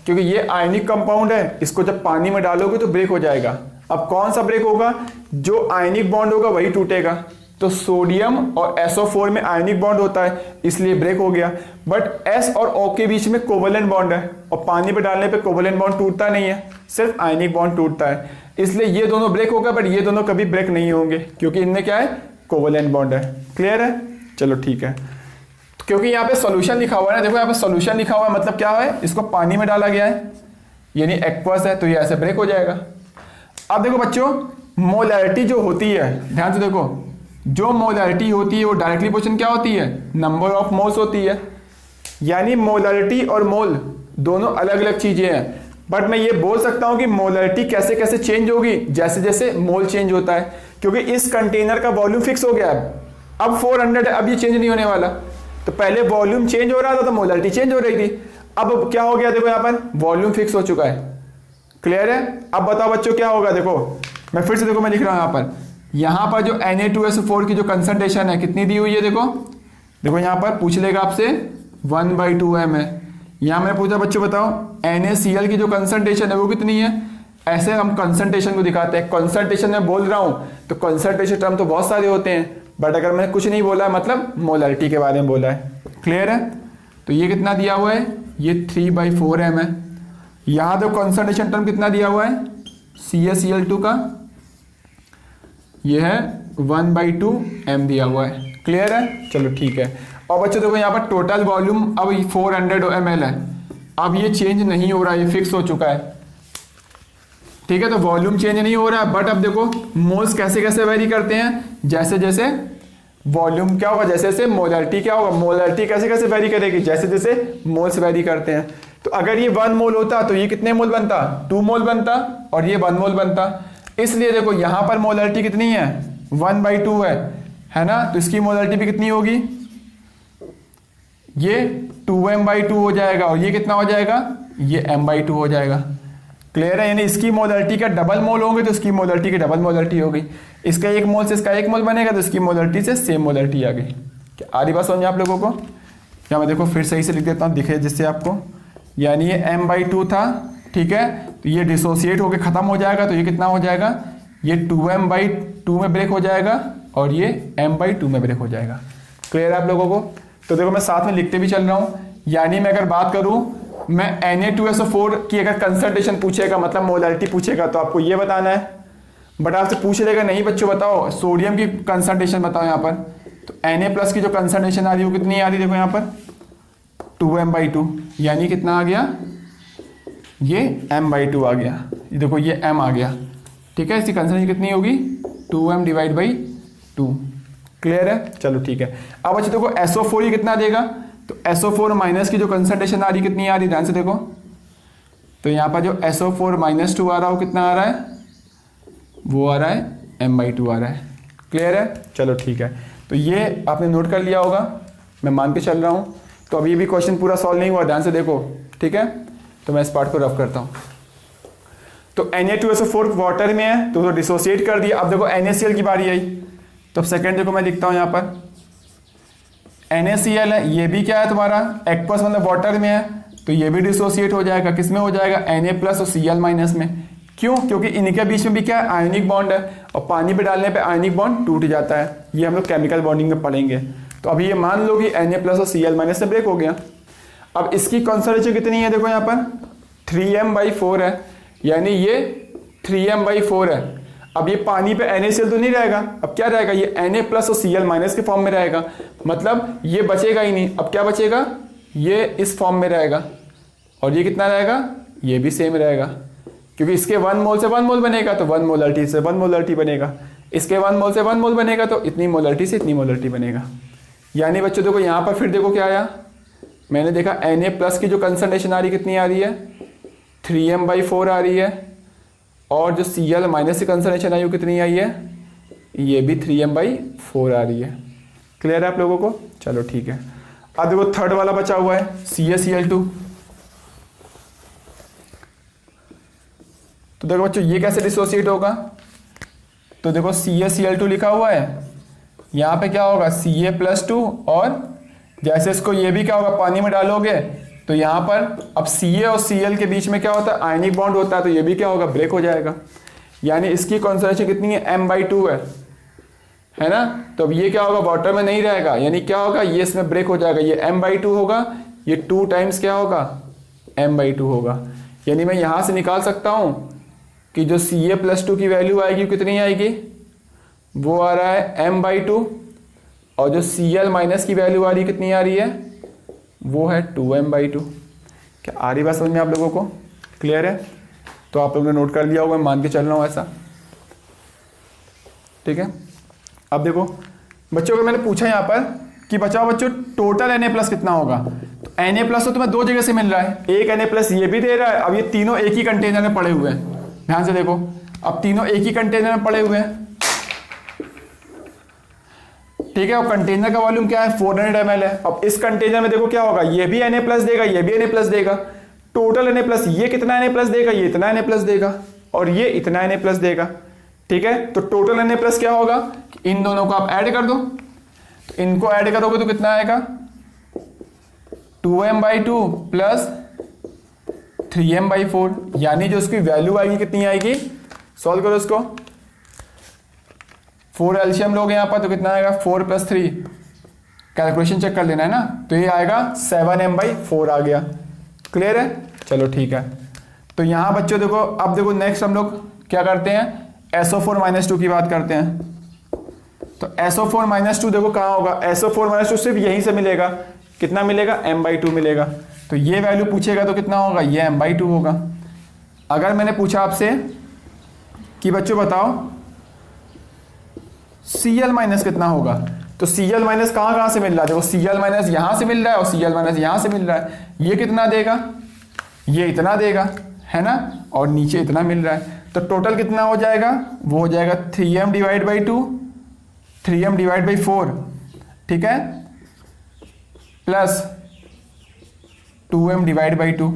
क्योंकि ये आयनिक कंपाउंड है, इसको जब पानी में डालोगे तो ब्रेक हो जाएगा। अब कौन सा ब्रेक होगा, जो आयनिक बॉन्ड होगा वही टूटेगा। तो सोडियम और SO4 में आयनिक बॉन्ड होता है इसलिए ब्रेक हो गया, बट S और O के बीच में कोवलेंट बॉन्ड है, और पानी पे डालने पे कोवलेंट बॉन्ड टूटता नहीं है, सिर्फ आयनिक बॉन्ड टूटता है, इसलिए ये दोनों ब्रेक होगा, बट ये दोनों कभी ब्रेक नहीं होंगे क्योंकि इनमें क्या है, कोवलेंट बॉन्ड है। क्लियर है? चलो ठीक है, क्योंकि यहाँ पे सॉल्यूशन लिखा हुआ है ना, देखो यहाँ पे सॉल्यूशन लिखा हुआ है, मतलब क्या है, इसको पानी में डाला गया है, यानी एक्वस है, तो ये ऐसे ब्रेक हो जाएगा। अब देखो बच्चों मोलैरिटी जो होती है, ध्यान से देखो, जो मोलैरिटी होती है वो डायरेक्टली प्रोपोर्शनल क्या होती है, नंबर ऑफ मोल्स होती है। यानी मोलैरिटी और मोल दोनों अलग अलग चीजें हैं, बट मैं ये बोल सकता हूं कि मोलैरिटी कैसे कैसे चेंज होगी, जैसे जैसे मोल चेंज होता है, क्योंकि इस कंटेनर का वॉल्यूम फिक्स हो गया है, अब 400 है, अब ये चेंज नहीं होने वाला। तो पहले वॉल्यूम चेंज हो रहा था तो मोलैरिटी चेंज हो रही थी, अब क्या हो गया, देखो यहाँ पर वॉल्यूम फिक्स हो चुका है। क्लियर है? अब बताओ बच्चों क्या होगा, देखो मैं फिर से देखो मैं लिख रहा हूं यहाँ पर जो Na2SO4 की जो कंसंट्रेशन है कितनी दी हुई है, देखो देखो यहाँ पर पूछ लेगा आपसे 1/2 m है। यहाँ मैंने पूछा बच्चों बताओ NaCl की जो कंसंट्रेशन है वो कितनी है, ऐसे हम कंसंट्रेशन को दिखाते हैं। कंसंट्रेशन में बोल रहा हूँ तो कंसंट्रेशन टर्म तो बहुत सारे होते हैं, बट अगर मैंने कुछ नहीं बोला है मतलब मोलैरिटी के बारे में बोला है। क्लियर है? तो ये कितना दिया हुआ है, ये 3/4 m है। यहाँ तो कंसंट्रेशन टर्म कितना दिया हुआ है CaCl2 का, ये है 1/2 m दिया हुआ है। क्लियर है? चलो ठीक है। और बच्चों देखो यहाँ पर टोटल वॉल्यूम अब 400 ml है, अब ये चेंज नहीं हो रहा है, ये फिक्स हो चुका है। ठीक है, तो वॉल्यूम चेंज नहीं हो रहा है, बट अब देखो मोल्स कैसे कैसे वेरी करते हैं, जैसे जैसे वॉल्यूम क्या होगा, जैसे जैसे मोलैरिटी क्या होगा, मोलैरिटी कैसे कैसे वेरी करेगी, जैसे जैसे मोल्स वेरी करते हैं। तो अगर ये 1 मोल होता तो ये कितने मोल बनता, 2 मोल बनता, और ये 1 मोल बनता। इसलिए देखो यहाँ पर मोलैरिटी कितनी है 1/2 है ना, तो इसकी मोलैरिटी भी कितनी होगी, ये 2m/2 हो जाएगा, और ये कितना हो जाएगा, ये m/2 हो जाएगा। क्लियर है? यानी इसकी मोलैरिटी का डबल मोल होंगे तो इसकी मोलैरिटी की डबल मोलैरिटी हो गई, इसका 1 मोल से इसका 1 मोल बनेगा तो इसकी मोलैरिटी से सेम मोलैरिटी आ गई। क्या आ रही बात समझ आप लोगों को? क्या मैं देखो फिर सही से लिख देता हूँ, दिखे जिससे आपको, यानी ये m/2 था, ठीक है, तो ये डिसोसिएट होकर खत्म हो जाएगा, तो ये कितना हो जाएगा, ये 2m/2 में ब्रेक हो जाएगा, और ये m/2 में ब्रेक हो जाएगा। क्लियर है आप लोगों को? तो देखो मैं साथ में लिखते भी चल रहा हूँ, यानी मैं अगर बात करूँ, मैं Na2SO4 की अगर कंसंट्रेशन पूछेगा, मतलब मोलैरिटी पूछेगा, तो आपको ये बताना है, बट आपसे पूछ लेगा नहीं बच्चों बताओ सोडियम की कंसंट्रेशन बताओ यहाँ पर, तो Na+ की जो कंसंट्रेशन आ रही है वो कितनी आ रही है, देखो यहाँ पर 2m/2, यानी कितना आ गया, ये m/2 आ गया, ये देखो ये m आ गया। ठीक है, इसकी कंसंट्रेशन कितनी होगी 2m डिवाइड बाई 2। क्लियर है? चलो ठीक है। अब बच्चों देखो SO4 ये कितना देगा, तो SO4 माइनस की जो कंसंट्रेशन आ रही कितनी आ रही, ध्यान से देखो। तो यहाँ पर जो SO4 माइनस 2 आ रहा है वो कितना आ रहा है, वो आ रहा है m/2 आ रहा है। क्लियर है? चलो ठीक है। तो ये आपने नोट कर लिया होगा, मैं मान के चल रहा हूँ। तो अभी भी क्वेश्चन पूरा सॉल्व नहीं हुआ, ध्यान से देखो, ठीक है। तो मैं इस पार्ट को रफ करता हूँ। तो Na2SO4 वाटर में है तो डिसोसिएट कर दिया। अब देखो NaCl की बारी आई, तो सेकंड देखो मैं लिखता हूँ यहाँ पर NaCl है, ये भी क्या है तुम्हारा एक्वस मतलब वाटर में है, तो ये भी डिसोसिएट हो जाएगा। किस में हो जाएगा, Na प्लस और Cl माइनस में। क्यों? क्योंकि इनके बीच में भी क्या है, आयनिक बॉन्ड है, और पानी पे डालने पे आयनिक बॉन्ड टूट जाता है। ये हम लोग केमिकल बॉन्डिंग में पढ़ेंगे। तो अभी ये मान लो कि Na प्लस और Cl माइनस से ब्रेक हो गया। अब इसकी कॉन्सेंट्रेशन कितनी है, देखो यहाँ पर 3m/4 है, यानी ये 3m/4 है। अब ये पानी पे NaCl तो नहीं रहेगा, अब क्या रहेगा, ये Na प्लस और Cl माइनस के फॉर्म में रहेगा, मतलब ये बचेगा ही नहीं। अब क्या बचेगा, ये इस फॉर्म में रहेगा, और ये कितना रहेगा, ये भी सेम रहेगा, क्योंकि इसके 1 मोल से 1 मोल बनेगा तो 1 मोलरिटी से 1 मोलरिटी बनेगा, इसके 1 मोल से 1 मोल बनेगा तो इतनी मोलरिटी से इतनी मोलरिटी बनेगा। यानी बच्चों देखो यहाँ पर फिर देखो क्या आया, मैंने देखा Na प्लस की जो कंसंट्रेशन आ रही कितनी आ रही है, 3m/4 आ रही है, और जो Cl माइनस की कंसंट्रेशन आई वो कितनी आई है, ये भी 3m/4 आ रही है। क्लियर है आप लोगों को? चलो ठीक है। अब देखो थर्ड वाला बचा हुआ है CaCl2। तो देखो बच्चों ये कैसे डिसोसिएट होगा, तो देखो CaCl2 लिखा हुआ है, यहाँ पे क्या होगा Ca+2, और जैसे इसको ये भी क्या होगा पानी में डालोगे तो यहाँ पर अब Ca और Cl के बीच में क्या होता है, आयनिक बॉन्ड होता है, तो ये भी क्या होगा, ब्रेक हो जाएगा। यानी इसकी कॉन्सेंट्रेशन कितनी है, m/2 है ना। तो अब ये क्या होगा, वाटर में नहीं रहेगा, यानी क्या होगा, ये इसमें ब्रेक हो जाएगा, ये m/2 होगा, ये 2 टाइम्स क्या होगा, m/2 होगा। यानी मैं यहाँ से निकाल सकता हूँ कि जो Ca+2 की वैल्यू आएगी कितनी आएगी, वो आ रहा है m/2, और जो Cl माइनस की वैल्यू आ रही कितनी आ रही है, वो है 2m/2। क्या आ रही बात समझ में आप लोगों को? क्लियर है? तो आप लोगों ने नोट कर लिया होगा, मैं मान के चल रहा हूँ ऐसा, ठीक है। अब देखो बच्चों को मैंने पूछा यहाँ पर कि बचाओ बच्चों टोटल Na+ कितना होगा, तो Na+ तो तुम्हें 2 जगह से मिल रहा है, एक Na+ ये भी दे रहा है। अब ये तीनों एक ही कंटेनर में पड़े हुए हैं, ध्यान से देखो, अब तीनों एक ही कंटेनर में पड़े हुए हैं, ठीक है। और कंटेनर का वॉल्यूम क्या है, 400 ml है। अब इस कंटेनर में देखो क्या होगा, ये भी Na+ देगा, ये भी Na+ देगा, टोटल Na+, ये कितना Na+ देगा, ये इतना Na+ देगा, और ये इतना Na+ देगा, ठीक है। तो टोटल Na+ क्या होगा, इन दोनों को आप ऐड कर दो, तो इनको ऐड करोगे तो कितना आएगा, 2m/2 प्लस 3m/4, यानी जो उसकी वैल्यू आएगी कितनी आएगी, सॉल्व करो इसको, 4 एलसीएम लोगे यहाँ पर तो कितना आएगा, 4 + 3, कैलकुलेशन चेक कर लेना है ना, तो ये आएगा 7m/4 आ गया। क्लियर है? चलो ठीक है। तो यहाँ बच्चों देखो, अब देखो नेक्स्ट हम लोग क्या करते हैं, SO4 - 2 की बात करते हैं। तो SO4 - 2 देखो कहाँ होगा, SO4 - 2 सिर्फ यहीं से मिलेगा, कितना मिलेगा, m/2 मिलेगा। तो ये वैल्यू पूछेगा तो कितना होगा, ये m/2 होगा। अगर मैंने पूछा आपसे कि बच्चों बताओ Cl- कितना होगा, तो Cl- कहाँ से मिल रहा है, देखो Cl- यहाँ से मिल रहा है और Cl- यहाँ से मिल रहा है, ये कितना देगा, ये इतना देगा, है ना, और नीचे इतना मिल रहा है, तो टोटल कितना हो जाएगा, वो हो जाएगा 3m/2, 3m/4, ठीक है, प्लस 2m/2।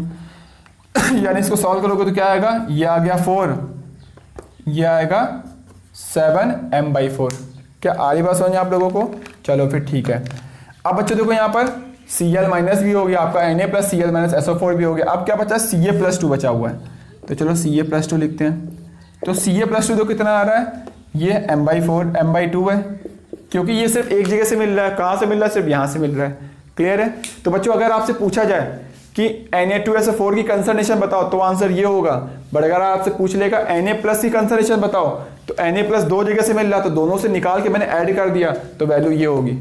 यानी इसको सॉल्व करोगे तो क्या आएगा, ये आ गया 4, ये आएगा 7m/4। क्या आ रही बात समझ आप लोगों को? चलो फिर ठीक है। अब बच्चों देखो यहाँ पर Cl- भी हो गया आपका, Na + Cl- SO4 भी हो गया। अब क्या बचा, Ca+2 बचा हुआ है, तो चलो Ca+2 लिखते हैं। तो Ca+2 तो कितना आ रहा है, ये m/2 है, क्योंकि ये सिर्फ एक जगह से मिल रहा है, कहाँ से मिल रहा है, सिर्फ यहाँ से मिल रहा है। क्लियर है? तो बच्चों अगर आपसे पूछा जाए कि Na2SO4 की कंसंट्रेशन बताओ तो आंसर ये होगा, बट अगर आपसे पूछ लेगा Na+ की कंसंट्रेशन बताओ, तो Na+ 2 जगह से मिल रहा, तो दोनों से निकाल के मैंने ऐड कर दिया, तो वैल्यू ये होगी।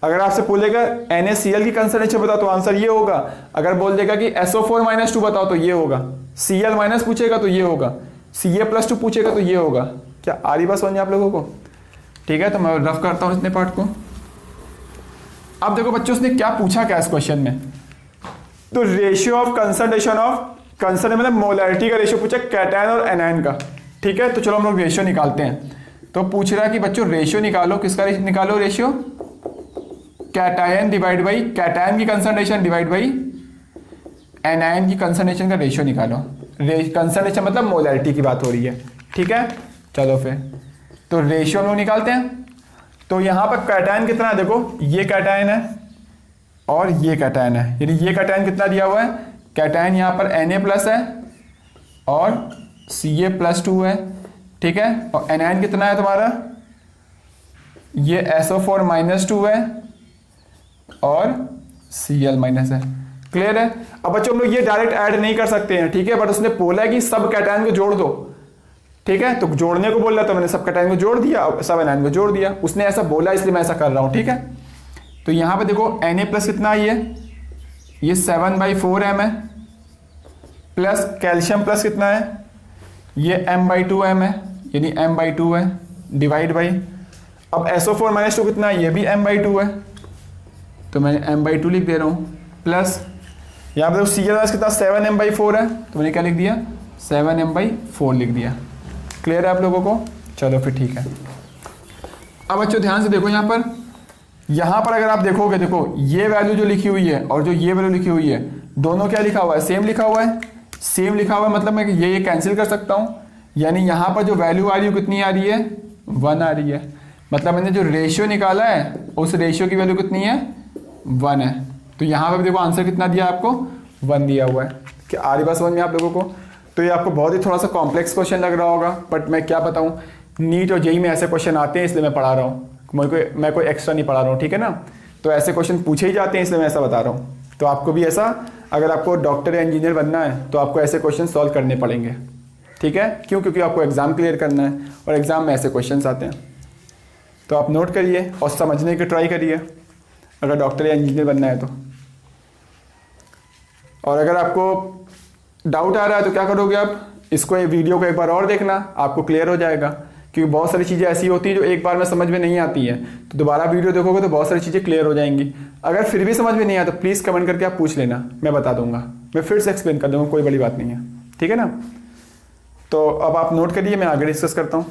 अगर आपसे पूछेगा NaCl की कंसंट्रेशन बताओ तो आंसर ये होगा। अगर बोल देगा कि SO4 - 2 बताओ तो ये होगा। Cl- पूछेगा तो ये होगा, Ca+2 पूछेगा तो ये होगा। क्या आ रही बात समझ में आप लोगों को? ठीक है, तो मैं रफ करता हूँ इतने पार्ट को। अब देखो बच्चों, उसने क्या पूछा क्या इस क्वेश्चन में, तो रेशियो ऑफ कंसंट्रेशन ऑफ मतलब मोलैरिटी का रेशियो पूछा कैटायन और एनायन का। ठीक है, तो चलो हम लोग रेशियो निकालते हैं। तो पूछ रहा है कि बच्चों रेशियो निकालो, किसका निकालो ratio, cation divide by cation की कंसंट्रेशन डिवाइड बाई एनायन की कंसंट्रेशन का रेशियो निकालो। कंसंट्रेशन मतलब मोलैरिटी की बात हो रही है। ठीक है, चलो फिर तो रेशियो हम लोग निकालते हैं। तो यहां पर कैटायन कितना है, देखो ये कैटायन है और ये कैटायन है, यानी ये कैटायन कितना दिया हुआ है, कैटायन यहां पर Na+ है और Ca+2 है। ठीक है, और एनायन कितना है तुम्हारा, ये SO4-2 है और Cl- है। क्लियर है? अब बच्चों हम लोग ये डायरेक्ट ऐड नहीं कर सकते हैं, ठीक है, बट उसने बोला है कि सब कैटायन को जोड़ दो। ठीक है, तो जोड़ने को बोल रहा, तो मैंने सब कैटायन को जोड़ दिया, सब एनायन को जोड़ दिया। उसने ऐसा बोला इसलिए मैं ऐसा कर रहा हूं। ठीक है, तो यहां पे देखो Na+ कितना है, ये 7/4m है, प्लस कैल्शियम प्लस कितना है, ये m/2m है, यानी m/2 है, डिवाइड बाई अब SO4-2 कितना है, ये भी m/2 है, तो मैं m/2 लिख दे रहा हूं, प्लस यहाँ पे Cl कितना 7m/4 है, तो मैंने क्या लिख दिया 7m/4 लिख दिया। क्लियर है आप लोगों को? चलो फिर ठीक है। अब बच्चों ध्यान से देखो, यहाँ पर अगर आप देखोगे, देखो ये वैल्यू जो लिखी हुई है और जो ये वैल्यू लिखी हुई है, दोनों क्या लिखा हुआ है, सेम लिखा हुआ है। सेम लिखा हुआ है मतलब मैं ये कैंसिल कर सकता हूँ, यानी यहाँ पर जो वैल्यू आ रही है कितनी आ रही है, 1 आ रही है। मतलब मैंने जो रेशियो निकाला है उस रेशियो की वैल्यू कितनी है, 1 है। तो यहाँ पर देखो आंसर कितना दिया आपको, 1 दिया हुआ है। क्या आ रही बात समझ में आप लोगों को? तो ये आपको बहुत ही थोड़ा सा कॉम्प्लेक्स क्वेश्चन लग रहा होगा, बट मैं क्या बताऊँ, नीट और जेईई में ऐसे क्वेश्चन आते हैं इसलिए मैं पढ़ा रहा हूँ, मैं कोई एक्स्ट्रा नहीं पढ़ा रहा हूँ। ठीक है ना, तो ऐसे क्वेश्चन पूछे ही जाते हैं इसलिए मैं ऐसा बता रहा हूँ। तो आपको भी ऐसा, अगर आपको डॉक्टर या इंजीनियर बनना है तो आपको ऐसे क्वेश्चन सॉल्व करने पड़ेंगे। ठीक है, क्यों? क्योंकि आपको एग्जाम क्लियर करना है और एग्जाम में ऐसे क्वेश्चन आते हैं। तो आप नोट करिए और समझने की ट्राई करिए अगर डॉक्टर या इंजीनियर बनना है तो। और अगर आपको डाउट आ रहा है तो क्या करोगे आप, इसको वीडियो को एक बार और देखना, आपको क्लियर हो जाएगा। क्योंकि बहुत सारी चीज़ें ऐसी होती हैं जो एक बार में समझ में नहीं आती है, तो दोबारा वीडियो देखोगे तो बहुत सारी चीज़ें क्लियर हो जाएंगी। अगर फिर भी समझ में नहीं आया तो प्लीज़ कमेंट करके आप पूछ लेना, मैं बता दूंगा, मैं फिर से एक्सप्लेन कर दूंगा, कोई बड़ी बात नहीं है। ठीक है ना, तो अब आप नोट करिए, मैं आगे डिस्कस करता हूँ।